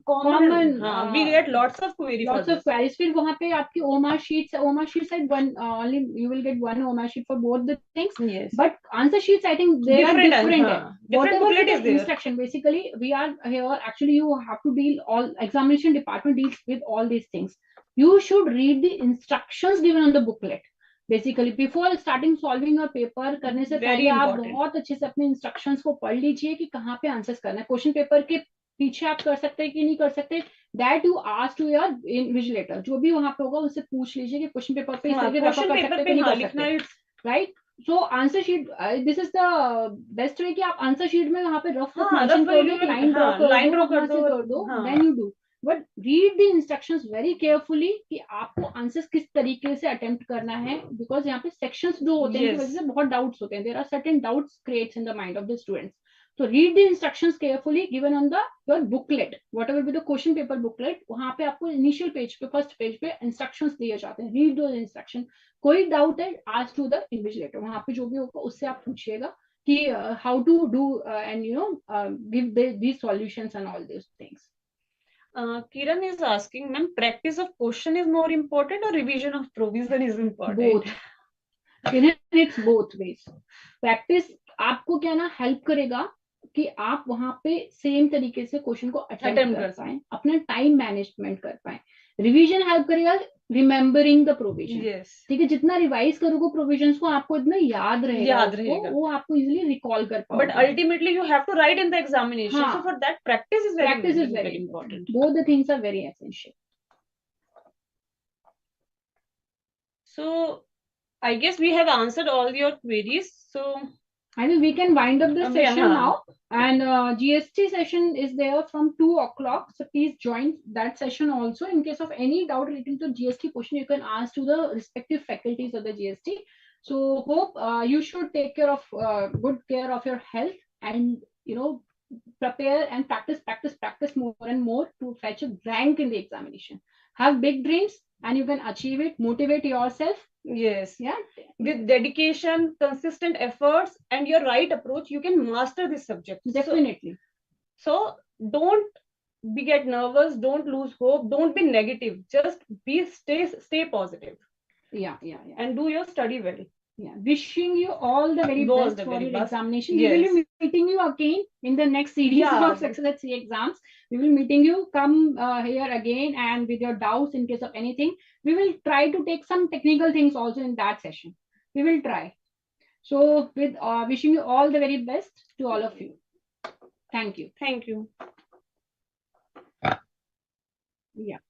we get lots of queries. फिर वहाँ पे आपकी OMR sheets said one only you will get one OMR sheet for both the things. Yes. But answer sheets I think they are different. Whatever the instruction, basically we are here. Actually, you have to deal, all examination department deals with all these things. You should read the instructions given on the booklet. Basically before starting solving और paper करने से पहले आप बहुत अच्छे से अपने instructions को पढ़ लीजिए कि कहाँ पे आंसर्स करना है. क्वेश्चन पेपर के पीछे आप कर सकते हैं कि नहीं कर सकते, that you ask to your invigilator. जो भी वहां पे होगा उससे पूछ लीजिए कि क्वेश्चन पेपर पे इस तरीके रेफर कर सकते हैं कि नहीं कर सकते, right. So answer sheet, this is the best way कि आप आंसर शीट में वहां पे रफ मेंशन कर दो, लाइन ड्रॉ कर दो, then you do. But read the instructions very carefully कि आपको आंसर्स किस तरीके से अटेम्प्ट करना है, बिकॉज यहाँ पे सेक्शंस जो होते हैं उनकी वजह से बहुत डाउट्स होते हैं. There are certain doubts creates in the mind of the students. So read the instructions carefully given on the your booklet, whatever be the question paper booklet. वहाँ पे आपको initial page पे, first page पे instructions दिए जाते हैं. Read those instructions. कोई doubt है, ask to the invigilator. वहाँ पे जो भी होगा उससे आप पूछिएगा कि how to do and you know give these solutions and all these things. Kiran is asking, ma'am, practice of question is more important or revision of provision is important? Both. It's both ways. Practice आपको क्या ना help करेगा कि आप वहां पे same तरीके से क्वेश्चन को अटेम्प्ट कर पाए, अपना टाइम मैनेजमेंट कर पाए. रिवीजन हेल्प करेगा रिमेम्बरिंग द प्रोविजन. ठीक है, जितना रिवाइज करोगे प्रोविजंस को आपको इतना याद रहेगा, वो आपको इजीली रिकॉल कर पाओगे. But ultimately you have to write in the examination, so for that practice is very important. Both the things are very essential. So I guess we have answered all your queries. So I mean, we can wind up the session now, and GST session is there from 2 o'clock. So please join that session also. In case of any doubt relating to GST question, you can ask to the respective faculties of the GST. So hope you should take care of good care of your health, and you know, prepare and practice more and more to fetch a rank in the examination. Have big dreams and you can achieve it. Motivate yourself. Yes. Yeah. With dedication, consistent efforts, and your right approach, you can master this subject. Definitely. So don't get nervous. Don't lose hope. Don't be negative. Just stay positive. Yeah. And do your study well. Yeah. Wishing you all the very best for your examination. Yes. We will be meeting you again in the next series of Success exams. We will meeting you. Come here again, and with your doubts in case of anything, we will try to take some technical things also in that session. We will try. So with wishing you all the very best to all of you. Thank you. Thank you. Yeah.